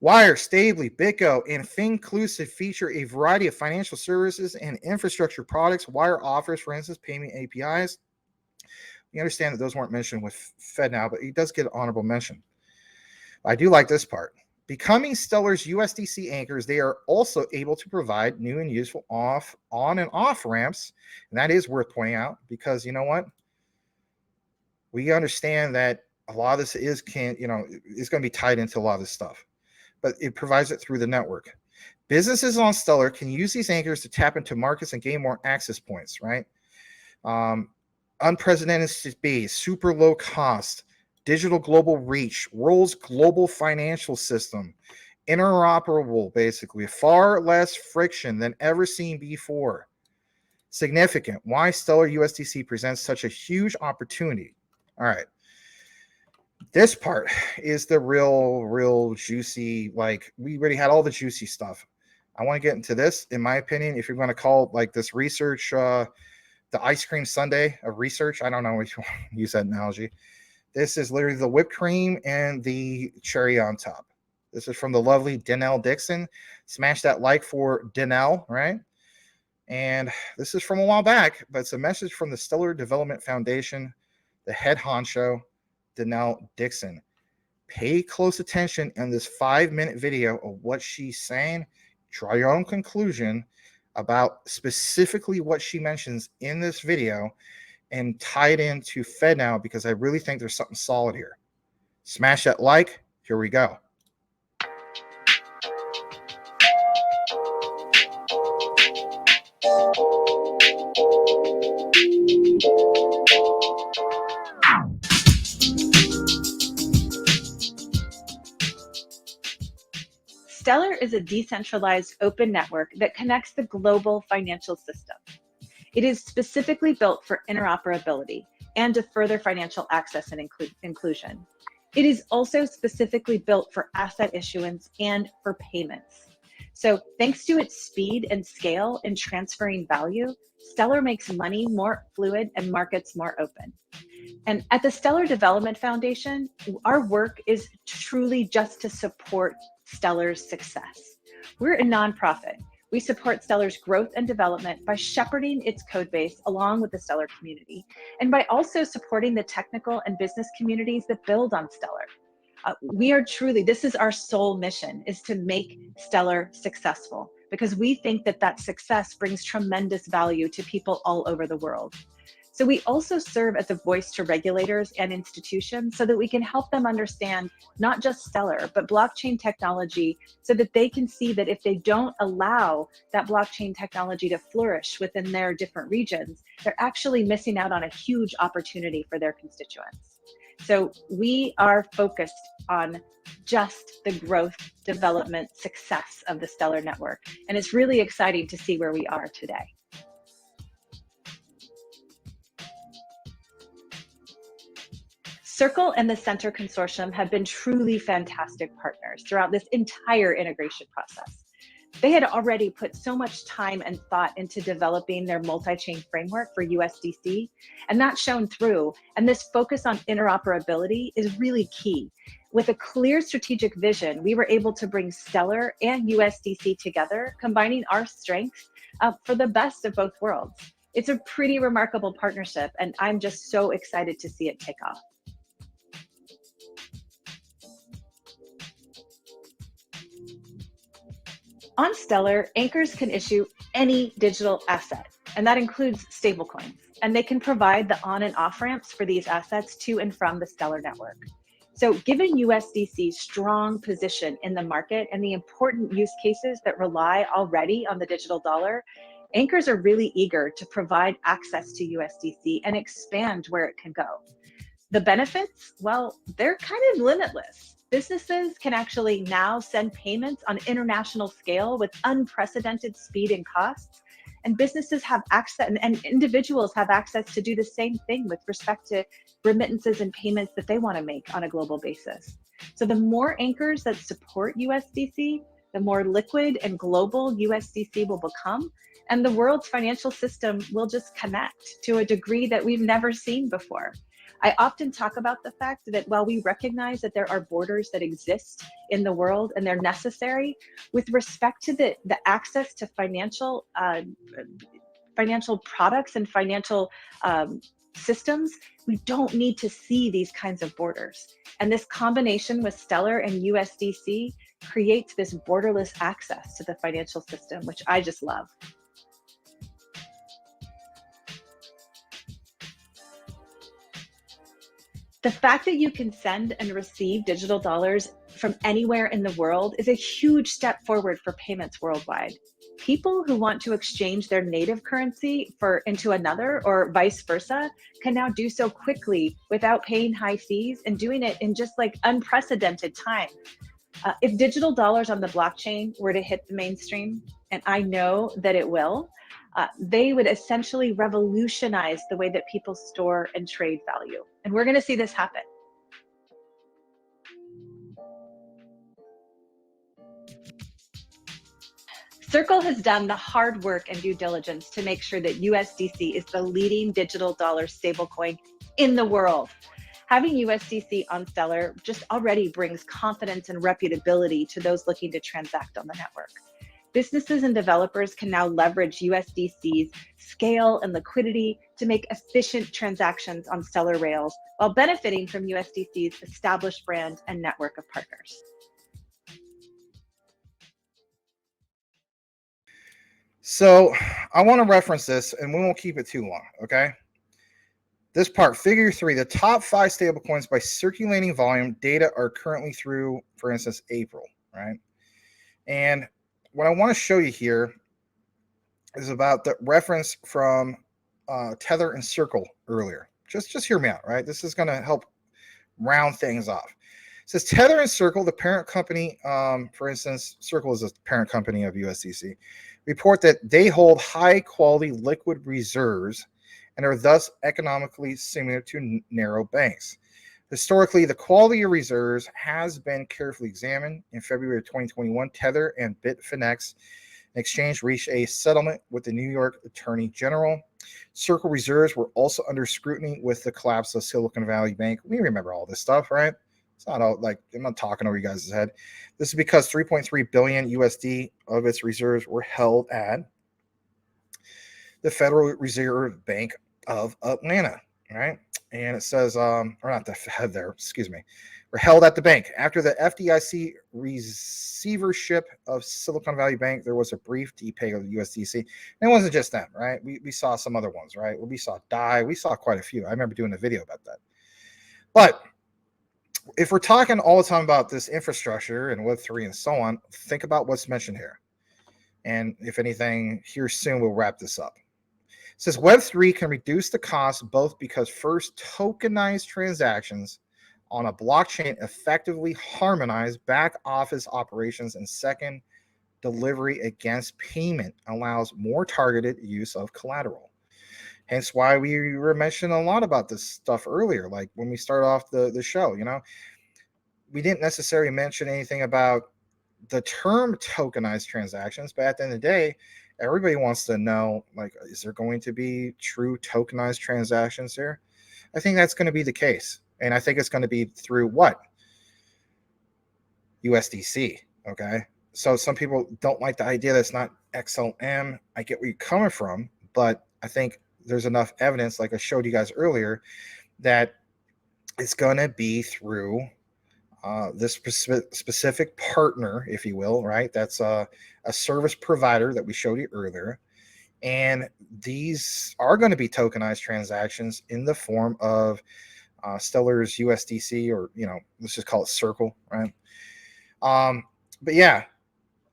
Speaker 1: Wire, Stably, BitGo, and Finclusive feature a variety of financial services and infrastructure products. Wire offers, for instance, payment APIs. We understand that those weren't mentioned with Fednow, but it does get an honorable mention. I do like this part. Becoming Stellar's USDC anchors, they are also able to provide new and useful on and off ramps. And that is worth pointing out because you know what? We understand that a lot of this is going to be tied into a lot of this stuff, but it provides it through the network. Businesses on Stellar can use these anchors to tap into markets and gain more access points, right? Unprecedented speed, super low cost, digital global reach, world's global financial system, interoperable, basically, far less friction than ever seen before. Significant. Why Stellar USDC presents such a huge opportunity. All right. This part is the real juicy, like we already had all the juicy stuff. I want to get into this, in my opinion, if you're going to call like this research, the ice cream sundae of research. I don't know if you want to use that analogy. This is literally the whipped cream and the cherry on top. This is from the lovely Danelle Dixon. Smash that like for Danelle, right? And this is from a while back, but it's a message from the Stellar Development Foundation, the head honcho, Danelle Dixon. Pay close attention in this 5-minute video of what she's saying. Draw your own conclusion about specifically what she mentions in this video and tie it into Fednow because I really think there's something solid here. Smash that like. Here we go.
Speaker 3: Stellar is a decentralized open network that connects the global financial system. It is specifically built for interoperability and to further financial access and inclusion. It is also specifically built for asset issuance and for payments. So thanks to its speed and scale in transferring value, Stellar makes money more fluid and markets more open. And at the Stellar Development Foundation, our work is truly just to support Stellar's success. We're a nonprofit. We support Stellar's growth and development by shepherding its code base along with the Stellar community, and by also supporting the technical and business communities that build on Stellar. We are truly, this is our sole mission, is to make Stellar successful, because we think that that success brings tremendous value to people all over the world. So we also serve as a voice to regulators and institutions so that we can help them understand not just Stellar, but blockchain technology, so that they can see that if they don't allow that blockchain technology to flourish within their different regions, they're actually missing out on a huge opportunity for their constituents. So we are focused on just the growth, development, success of the Stellar network. And it's really exciting to see where we are today. Circle and the Center Consortium have been truly fantastic partners throughout this entire integration process. They had already put so much time and thought into developing their multi-chain framework for USDC, and that's shown through. And this focus on interoperability is really key. With a clear strategic vision, we were able to bring Stellar and USDC together, combining our strengths for the best of both worlds. It's a pretty remarkable partnership, and I'm just so excited to see it take off. On Stellar, anchors can issue any digital asset, and that includes stablecoins, and they can provide the on and off ramps for these assets to and from the Stellar network. So given USDC's strong position in the market and the important use cases that rely already on the digital dollar, anchors are really eager to provide access to USDC and expand where it can go. The benefits, well, they're kind of limitless. Businesses can actually now send payments on international scale with unprecedented speed and costs. And businesses have access, and individuals have access to do the same thing with respect to remittances and payments that they want to make on a global basis. So the more anchors that support USDC, the more liquid and global USDC will become, and the world's financial system will just connect to a degree that we've never seen before. I often talk about the fact that while we recognize that there are borders that exist in the world and they're necessary, with respect to the access to financial products and financial systems, we don't need to see these kinds of borders. And this combination with Stellar and USDC creates this borderless access to the financial system, which I just love. The fact that you can send and receive digital dollars from anywhere in the world is a huge step forward for payments worldwide. People who want to exchange their native currency into another, or vice versa, can now do so quickly without paying high fees and doing it in just like unprecedented time. If digital dollars on the blockchain were to hit the mainstream, and I know that it will, they would essentially revolutionize the way that people store and trade value. And we're going to see this happen. Circle has done the hard work and due diligence to make sure that USDC is the leading digital dollar stablecoin in the world. Having USDC on Stellar just already brings confidence and reputability to those looking to transact on the network. Businesses and developers can now leverage USDC's scale and liquidity to make efficient transactions on Stellar rails while benefiting from USDC's established brand and network of partners.
Speaker 1: So I want to reference this, and we won't keep it too long, okay? This part, figure 3, the top 5 stablecoins by circulating volume data are currently through, for instance, April, right? And what I want to show you here is about the reference from Tether and Circle earlier. Just hear me out, right? This is going to help round things off. It says Tether and Circle, the parent company, for instance, Circle is a parent company of USDC, report that they hold high quality liquid reserves and are thus economically similar to narrow banks. Historically, the quality of reserves has been carefully examined. In February of 2021, Tether and Bitfinex exchange reached a settlement with the New York Attorney General. Circle reserves were also under scrutiny with the collapse of Silicon Valley Bank. We remember all this stuff, right? It's not all like I'm not talking over you guys' head. This is because 3.3 billion USD of its reserves were held at the Federal Reserve Bank of Atlanta, right? And it says, or not the Fed there, excuse me, were held at the bank. After the FDIC receivership of Silicon Valley Bank, there was a brief depeg of the USDC. And it wasn't just them, right? We saw some other ones, right? We saw DAI. We saw quite a few. I remember doing a video about that. But if we're talking all the time about this infrastructure and Web3 and so on, think about what's mentioned here. And if anything, here soon we'll wrap this up. It says Web3 can reduce the cost both because first, tokenized transactions on a blockchain effectively harmonize back office operations, and second, delivery against payment allows more targeted use of collateral. Hence why we were mentioning a lot about this stuff earlier, like when we started off the show, you know, we didn't necessarily mention anything about the term tokenized transactions, but at the end of the day, everybody wants to know, like, is there going to be true tokenized transactions here? I think that's going to be the case. And I think it's going to be through what? USDC, okay? So some people don't like the idea that it's not XLM. I get where you're coming from, but I think there's enough evidence, like I showed you guys earlier, that it's going to be through this specific partner, if you will, right? That's a service provider that we showed you earlier. And these are going to be tokenized transactions in the form of Stellar's USDC, or, you know, let's just call it Circle, right? But yeah,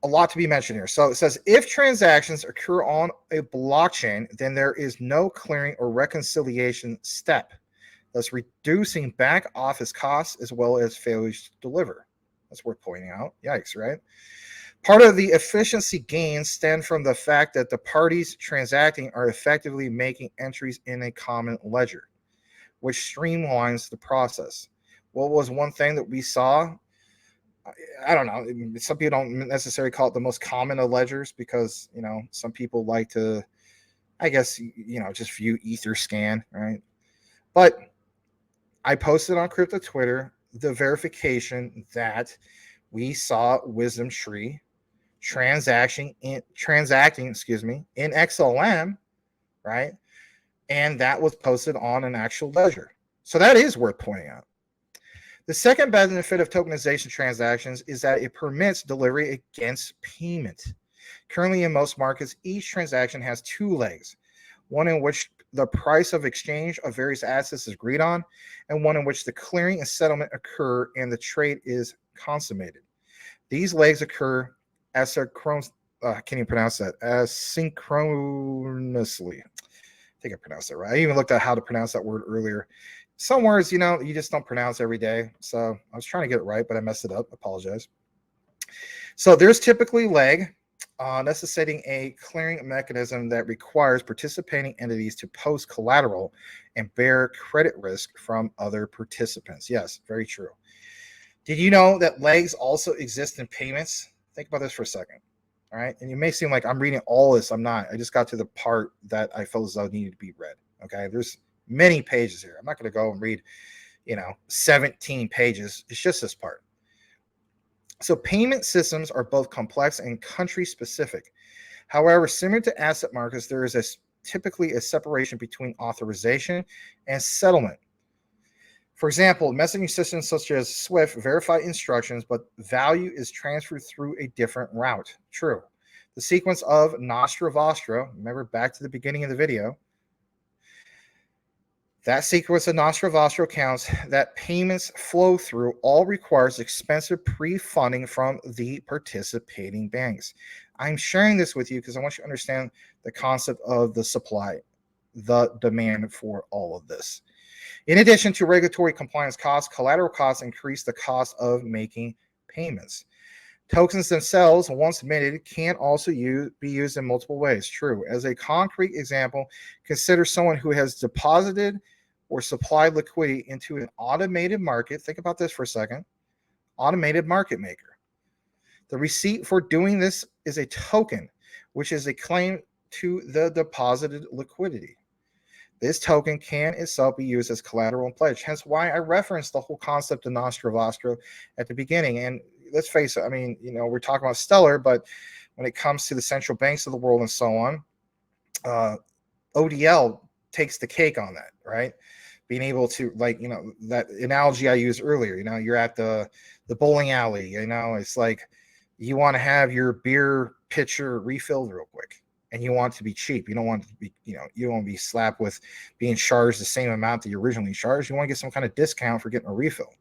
Speaker 1: a lot to be mentioned here. So it says, if transactions occur on a blockchain, then there is no clearing or reconciliation step, thus reducing back office costs as well as failures to deliver. That's worth pointing out. Yikes, right? Part of the efficiency gains stem from the fact that the parties transacting are effectively making entries in a common ledger, which streamlines the process. What was one thing that we saw? I don't know. Some people don't necessarily call it the most common of ledgers because, you know, some people like to, I guess, you know, just view Etherscan, right? But I posted on Crypto Twitter the verification that we saw Wisdom Tree transacting in XLM, right? And that was posted on an actual ledger. So that is worth pointing out. The second benefit of tokenization transactions is that it permits delivery against payment. Currently, in most markets, each transaction has two legs, one in which the price of exchange of various assets is agreed on, and one in which the clearing and settlement occur and the trade is consummated. These legs occur asynchronously. I think I pronounced it right. I even looked at how to pronounce that word earlier. Some words, you know, you just don't pronounce every day. So I was trying to get it right, but I messed it up. Apologize. So there's typically leg necessitating a clearing mechanism that requires participating entities to post collateral and bear credit risk from other participants. Yes, very true. Did you know that legs also exist in payments? Think about this for a second. All right. And you may seem like I'm reading all this. I'm not. I just got to the part that I felt as though needed to be read. Okay. There's many pages here. I'm not going to go and read, 17 pages. It's just this part. So payment systems are both complex and country specific. However, similar to asset markets, there is typically a separation between authorization and settlement. For example, messaging systems such as Swift verify instructions, but value is transferred through a different route. True. The sequence of Nostra Vostra, remember back to the beginning of the video, that sequence of Nostra Vostra accounts that payments flow through all requires expensive pre-funding from the participating banks. I'm sharing this with you because I want you to understand the concept of the supply, the demand for all of this. In addition to regulatory compliance costs, collateral costs increase the cost of making payments. Tokens themselves, once minted, can also be used in multiple ways. True. As a concrete example, consider someone who has deposited or supplied liquidity into an automated market. Think about this for a second. Automated market maker. The receipt for doing this is a token, which is a claim to the deposited liquidity. This token can itself be used as collateral and pledge, hence why I referenced the whole concept of nostra vostra at the beginning. And let's face it, I mean, we're talking about Stellar, but when it comes to the central banks of the world and so on, ODL takes the cake on that, right? Being able to, that analogy I used earlier, you're at the bowling alley, it's like you want to have your beer pitcher refilled real quick. And you want it to be cheap. You don't want it to be, you don't want to be slapped with being charged the same amount that you originally charged. You want to get some kind of discount for getting a refill.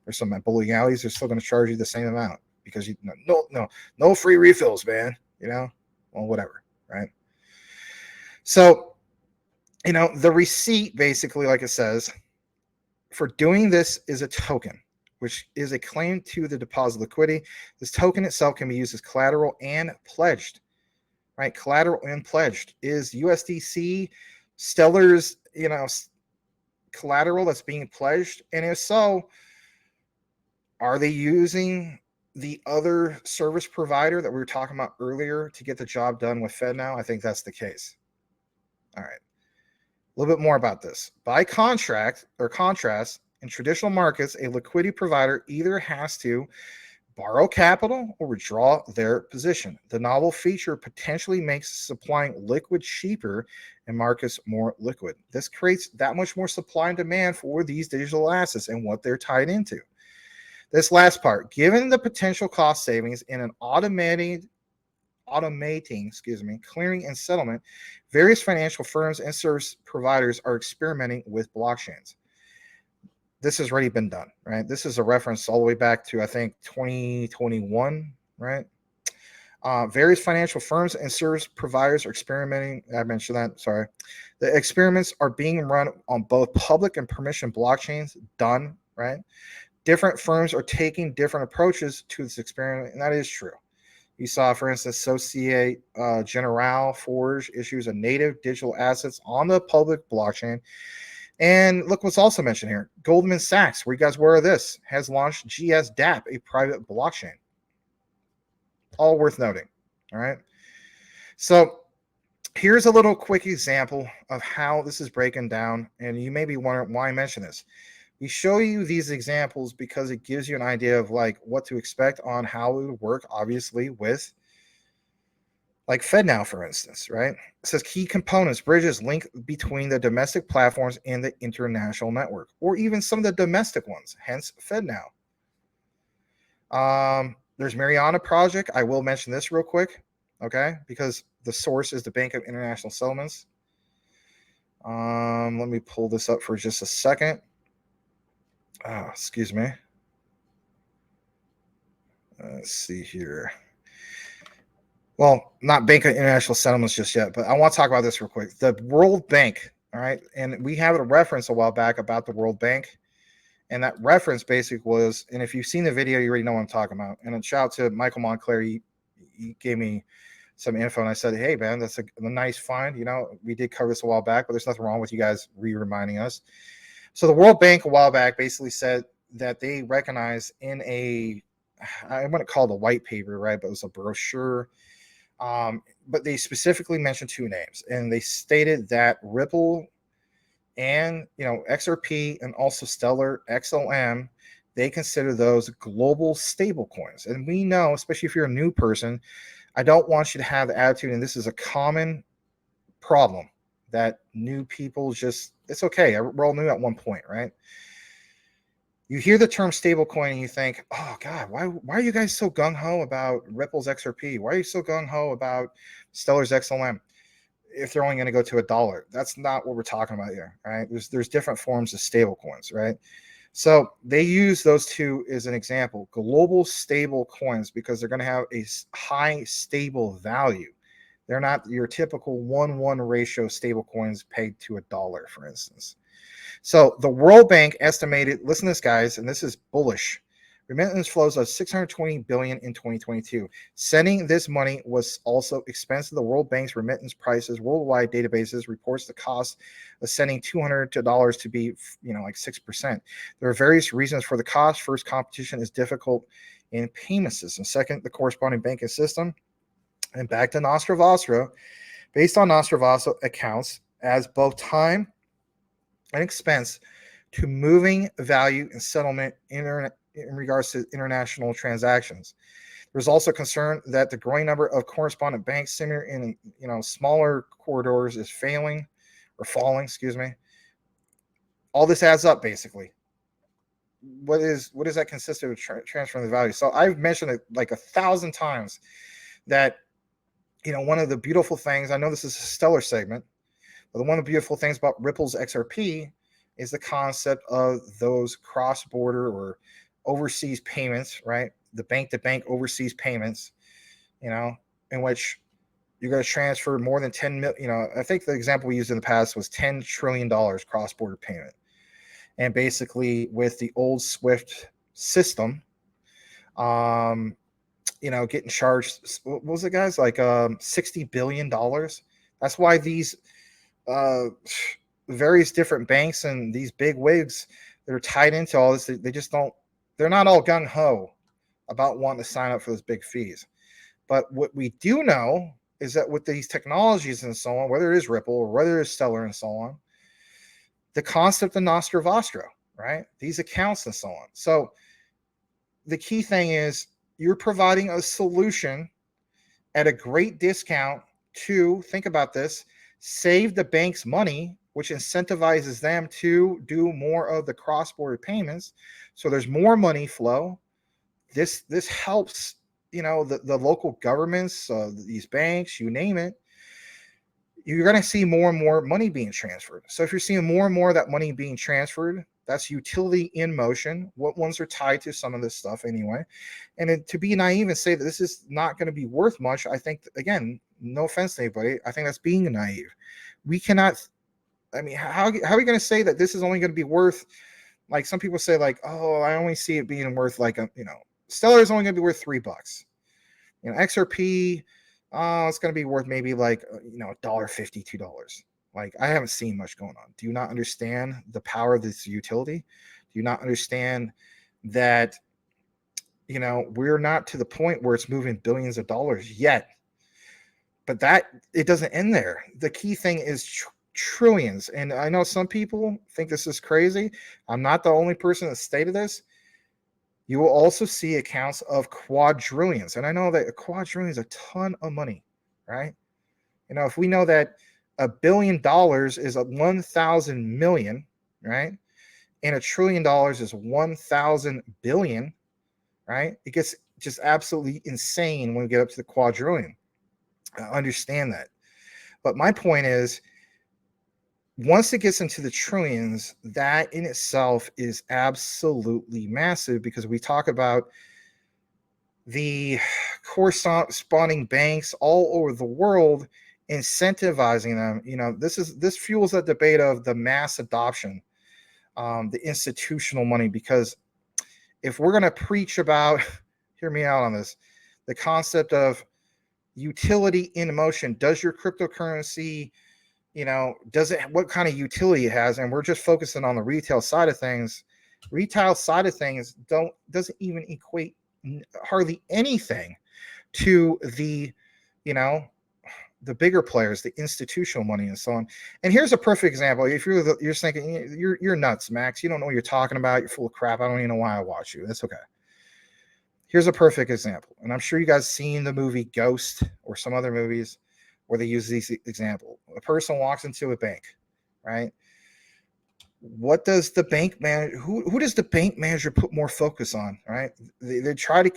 Speaker 1: There's some at bowling alleys, they're still going to charge you the same amount because no free refills, man. Well, whatever, right? So, the receipt basically, like it says, for doing this is a token, which is a claim to the deposit liquidity. This token itself can be used as collateral and pledged. Right, collateral and pledged is USDC, Stellar's, collateral that's being pledged, and if so, are they using the other service provider that we were talking about earlier to get the job done with Fednow? I think that's the case. All right, a little bit more about this. By contrast, in traditional markets, a liquidity provider either has to borrow capital or withdraw their position. The novel feature potentially makes supplying liquid cheaper and markets more liquid. This creates that much more supply and demand for these digital assets and what they're tied into. This last part, given the potential cost savings in an automating, clearing and settlement, various financial firms and service providers are experimenting with blockchains. This has already been done, right? This is a reference all the way back to, I think, 2021, right? Various financial firms and service providers are experimenting. I mentioned that, sorry. The experiments are being run on both public and permission blockchains, done, right? Different firms are taking different approaches to this experiment, and that is true. You saw, for instance, Societe Generale Forge issues a native digital assets on the public blockchain. And look what's also mentioned here. Goldman Sachs, were you guys aware of this, has launched GSDApp, a private blockchain. All worth noting. All right. So here's a little quick example of how this is breaking down. And you may be wondering why I mention this. We show you these examples because it gives you an idea of like what to expect on how it would work, obviously, with like Fednow, for instance, right? It says key components, bridges, link between the domestic platforms and the international network, or even some of the domestic ones, hence Fednow. There's Mariana Project. I will mention this real quick, okay? Because the source is the Bank of International Settlements. Let me pull this up for just a second. Excuse me. Let's see here. Well, not Bank of International Settlements just yet, but I want to talk about this real quick. The World Bank, all right? And we have a reference a while back about the World Bank. And that reference basically was, and if you've seen the video, you already know what I'm talking about. And a shout out to Michael Montclair. He gave me some info, and I said, hey, man, that's a nice find. We did cover this a while back, but there's nothing wrong with you guys reminding us. So the World Bank a while back basically said that they recognize in I wouldn't call it a white paper, right? But it was a brochure. But they specifically mentioned two names, and they stated that Ripple and XRP and also Stellar XLM, they consider those global stable coins. And we know, especially if you're a new person, I don't want you to have the attitude, and this is a common problem that new people it's okay. We're all new at one point, right? You hear the term stablecoin and you think, oh God, why are you guys so gung-ho about Ripple's XRP? Why are you so gung-ho about Stellar's XLM if they're only going to go to $1? That's not what we're talking about here, right? There's different forms of stablecoins, right? So they use those two as an example, global stable coins, because they're going to have a high stable value. They're not your typical 1-1 ratio stable coins pegged to $1, for instance. So the World Bank estimated, listen to this, guys, and this is bullish, remittance flows of $620 billion in 2022. Sending this money was also expensive. The World Bank's remittance prices worldwide databases reports the cost of sending $200 to be, like 6%. There are various reasons for the cost. First, competition is difficult in payment systems. Second, the corresponding banking system. And back to Nostra Vostra, based on Nostra Vostra accounts as both time and expense to moving value and settlement in regards to international transactions. There's also concern that the growing number of correspondent banks centered in smaller corridors is falling. All this adds up, basically. What does that consist of transferring the value? So I've mentioned it like 1,000 times that one of the beautiful things, I know this is a stellar segment, but one of the beautiful things about Ripple's XRP is the concept of those cross-border or overseas payments, right? The bank-to-bank overseas payments, in which you're going to transfer more than 10 million. I think the example we used in the past was $10 trillion cross-border payment. And basically with the old SWIFT system, getting charged, what was it, guys? Like $60 billion. That's why these various different banks and these big wigs that are tied into all this, they're not all gung-ho about wanting to sign up for those big fees. But what we do know is that with these technologies and so on, whether it is Ripple or whether it is Stellar and so on, the concept of Nostra Vostra, right? These accounts and so on. So the key thing is you're providing a solution at a great discount to, think about this, save the bank's money, which incentivizes them to do more of the cross-border payments. So there's more money flow. This helps, the local governments, these banks, you name it. You're going to see more and more money being transferred. So if you're seeing more and more of that money being transferred, that's utility in motion. What ones are tied to some of this stuff anyway. And to be naive and say that this is not going to be worth much, I think, again, no offense to anybody, I think that's being naive. We cannot, how are we going to say that this is only going to be worth, like some people say, like, oh, I only see it being worth like, Stellar is only going to be worth $3. XRP, it's going to be worth maybe like, $1.50, $2. Like, I haven't seen much going on. Do you not understand the power of this utility? Do you not understand that, we're not to the point where it's moving billions of dollars yet? But that, it doesn't end there. The key thing is trillions. And I know some people think this is crazy. I'm not the only person that stated this. You will also see accounts of quadrillions. And I know that a quadrillion is a ton of money, right? If we know that $1 billion is 1,000 million, right? And $1 trillion is 1,000 billion, right? It gets just absolutely insane when we get up to the quadrillion. I understand that. But my point is, once it gets into the trillions, that in itself is absolutely massive, because we talk about the corresponding banks all over the world incentivizing them. This fuels that debate of the mass adoption, the institutional money, because if we're going to preach about, hear me out on this, the concept of utility in motion, does your cryptocurrency, what kind of utility it has, and we're just focusing on the retail side of things. Retail side of things doesn't even equate hardly anything to the, the bigger players, the institutional money and so on. And here's a perfect example. If you're thinking you're nuts, Max, you don't know what you're talking about, you're full of crap, I don't even know why I watch you. That's okay. Here's a perfect example. And I'm sure you guys seen the movie Ghost or some other movies where they use this example. A person walks into a bank, right? What does the bank manager, who does the bank manager put more focus on, right? They try to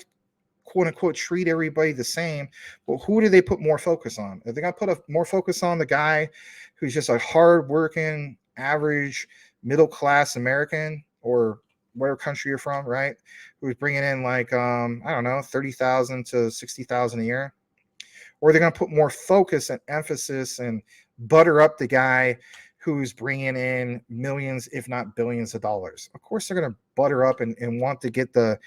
Speaker 1: quote unquote treat everybody the same, but who do they put more focus on? Are they going to put more focus on the guy who's just a hardworking, average, middle-class American, or whatever country you're from, right? Who's bringing in like, I don't know, 30,000 to 60,000 a year. Or they're going to put more focus and emphasis and butter up the guy who's bringing in millions, if not billions of dollars. Of course, they're going to butter up and want to get the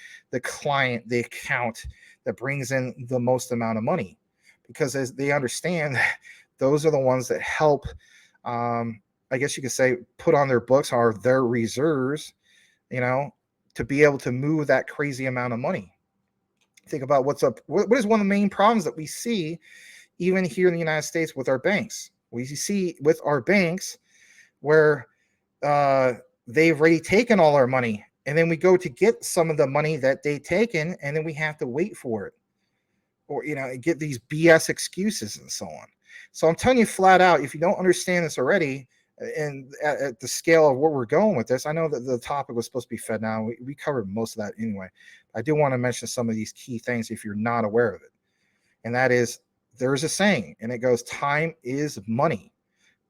Speaker 1: client, the account that brings in the most amount of money, because as they understand that those are the ones that help, I guess you could say, put on their books or their reserves, to be able to move that crazy amount of money. Think about what's up. What is one of the main problems that we see even here in the United States with our banks? We see with our banks where they've already taken all our money, and then we go to get some of the money that they've taken, and then we have to wait for it, or get these BS excuses and so on. So I'm telling you flat out, if you don't understand this already, and at the scale of where we're going with this, I know that the topic was supposed to be Fednow. We covered most of that anyway. I do want to mention some of these key things if you're not aware of it. And that is, there's a saying, and it goes, time is money,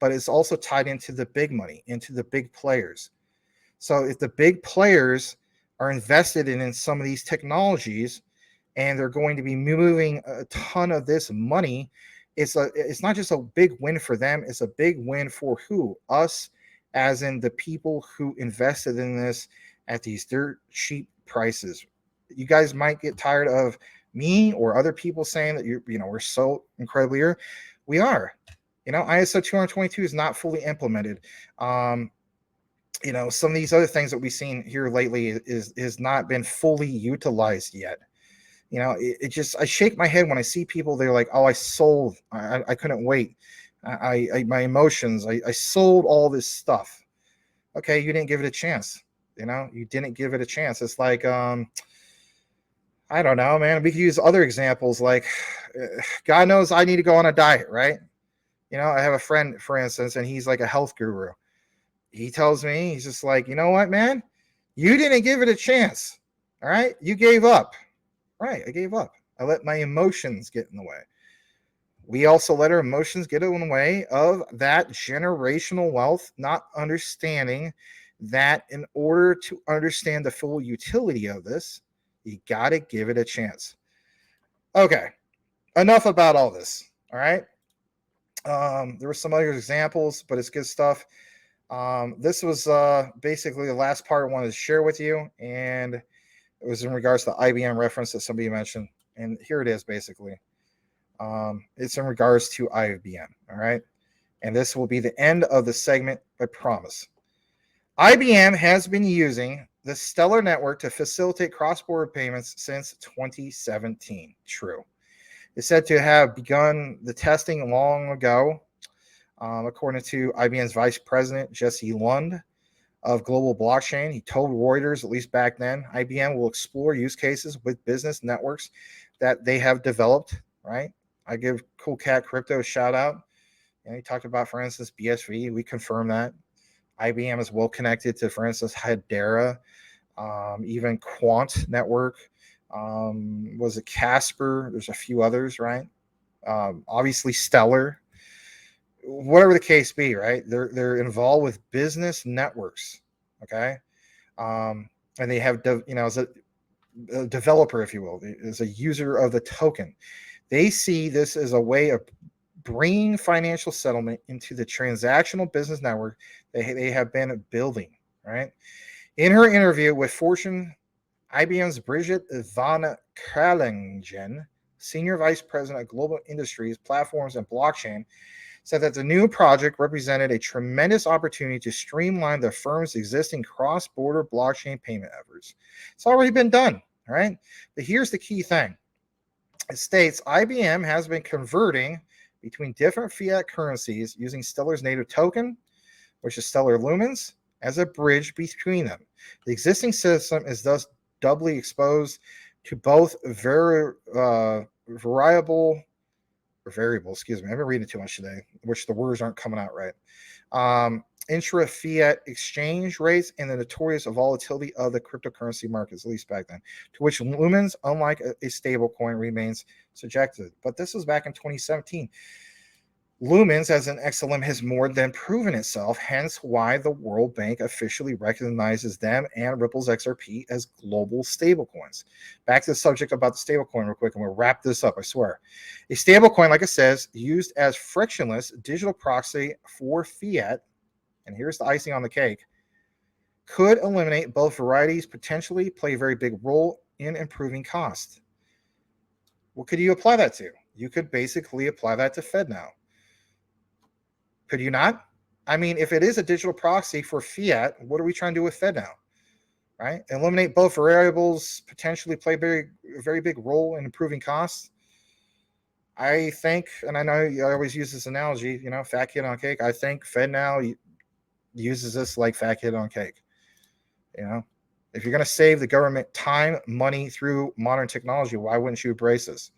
Speaker 1: but it's also tied into the big money, into the big players. So if the big players are invested in some of these technologies, and they're going to be moving a ton of this money, it's not just a big win for them, it's a big win for who? Us, as in the people who invested in this at these dirt cheap prices. You guys might get tired of me or other people saying that we're so incredibly here. We are. ISO 222 is not fully implemented. Some of these other things that we've seen here lately is not been fully utilized yet. It just, I shake my head when I see people. They're like, oh, I sold. I couldn't wait. My emotions. I sold all this stuff. Okay, you didn't give it a chance. You didn't give it a chance. It's like, I don't know, man. We could use other examples. Like, God knows I need to go on a diet, right? I have a friend, for instance, and he's like a health guru. He tells me, he's just like, you know what, man? You didn't give it a chance. All right, you gave up. Right, I gave up. I let my emotions get in the way. We also let our emotions get in the way of that generational wealth, not understanding that in order to understand the full utility of this, you got to give it a chance. Okay, enough about all this, all right? There were some other examples, but it's good stuff. This was basically the last part I wanted to share with you, and it was in regards to the IBM reference that somebody mentioned. And here it is, basically. It's in regards to IBM, all right? And this will be the end of the segment, I promise. IBM has been using the Stellar network to facilitate cross-border payments since 2017. True. It's said to have begun the testing long ago, according to IBM's Vice President, Jesse Lund, of global blockchain. He told Reuters, at least back then, IBM will explore use cases with business networks that they have developed, right? I give Cool Cat Crypto a shout out. And he talked about, for instance, BSV. We confirm that. IBM is well connected to, for instance, Hedera, even Quant Network. Was it Casper? There's a few others, right? Obviously Stellar. Whatever the case be, right? They're involved with business networks, okay? And they have, as a developer, if you will, as a user of the token, they see this as a way of bringing financial settlement into the transactional business network that they have been building, right? In her interview with Fortune, IBM's Bridget van Kralingen, Senior Vice President of Global Industries, Platforms, and Blockchain, said that the new project represented a tremendous opportunity to streamline the firm's existing cross-border blockchain payment efforts. It's already been done, all right? But here's the key thing. It states IBM has been converting between different fiat currencies using Stellar's native token, which is Stellar Lumens, as a bridge between them. The existing system is thus doubly exposed to both variable, excuse me, I've been reading too much today, which the words aren't coming out right. Intra-fiat exchange rates and the notorious volatility of the cryptocurrency markets, at least back then, to which Lumens, unlike a stable coin, remains subjected. But this was back in 2017. Lumens as an XLM has more than proven itself, hence why the World Bank officially recognizes them and Ripple's XRP as global stablecoins. Back to the subject about the stablecoin real quick, and we'll wrap this up, I swear. A stablecoin, like it says, used as frictionless digital proxy for fiat, and here's the icing on the cake, could eliminate both varieties, potentially play a very big role in improving cost. What could you apply that to? You could basically apply that to Fednow. Could you not? I mean, if it is a digital proxy for fiat, what are we trying to do with Fednow? Right? Eliminate both variables, potentially play a very big role in improving costs. I think, and I know I always use this analogy, fat kid on cake. I think Fednow uses this like fat kid on cake. If you're going to save the government time, money through modern technology, why wouldn't you embrace this?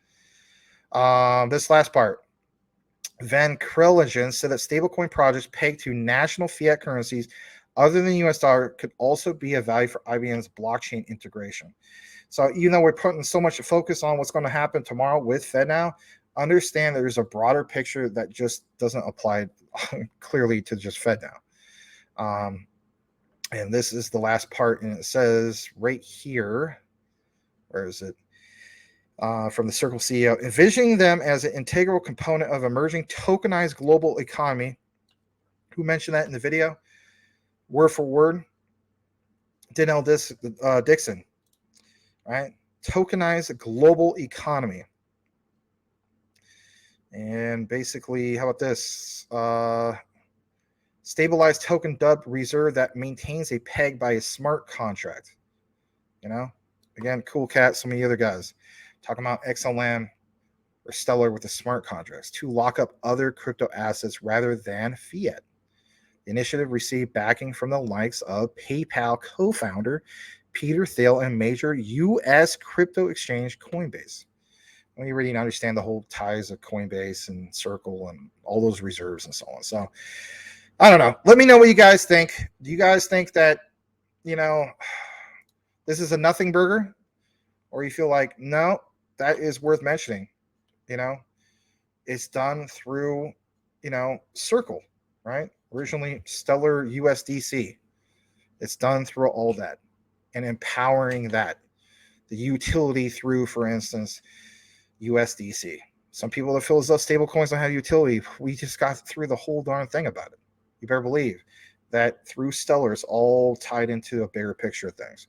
Speaker 1: This last part. Van Kriligen said that stablecoin projects pegged to national fiat currencies other than US dollar could also be a value for IBM's blockchain integration. So, we're putting so much focus on what's going to happen tomorrow with Fednow, understand there's a broader picture that just doesn't apply clearly to just Fednow. And this is the last part, and it says right here, where is it? From the Circle CEO, envisioning them as an integral component of emerging tokenized global economy. Who mentioned that in the video? Word for word, Danelle Dixon, right? Tokenized global economy. And basically, how about this? Stabilized token dubbed reserve that maintains a peg by a smart contract. Again, Cool Cat, some of the other guys. Talking about XLM or Stellar with the smart contracts to lock up other crypto assets rather than fiat. The initiative received backing from the likes of PayPal co-founder Peter Thiel and major U.S. crypto exchange Coinbase. We already understand the whole ties of Coinbase and Circle and all those reserves and so on. So, I don't know. Let me know what you guys think. Do you guys think that, this is a nothing burger? Or you feel like, no, that is worth mentioning. It's done through, Circle, right? Originally Stellar USDC. It's done through all that and empowering that. The utility through, for instance, USDC. Some people that feel as though stable coins don't have utility. We just got through the whole darn thing about it. You better believe that through Stellar is all tied into a bigger picture of things.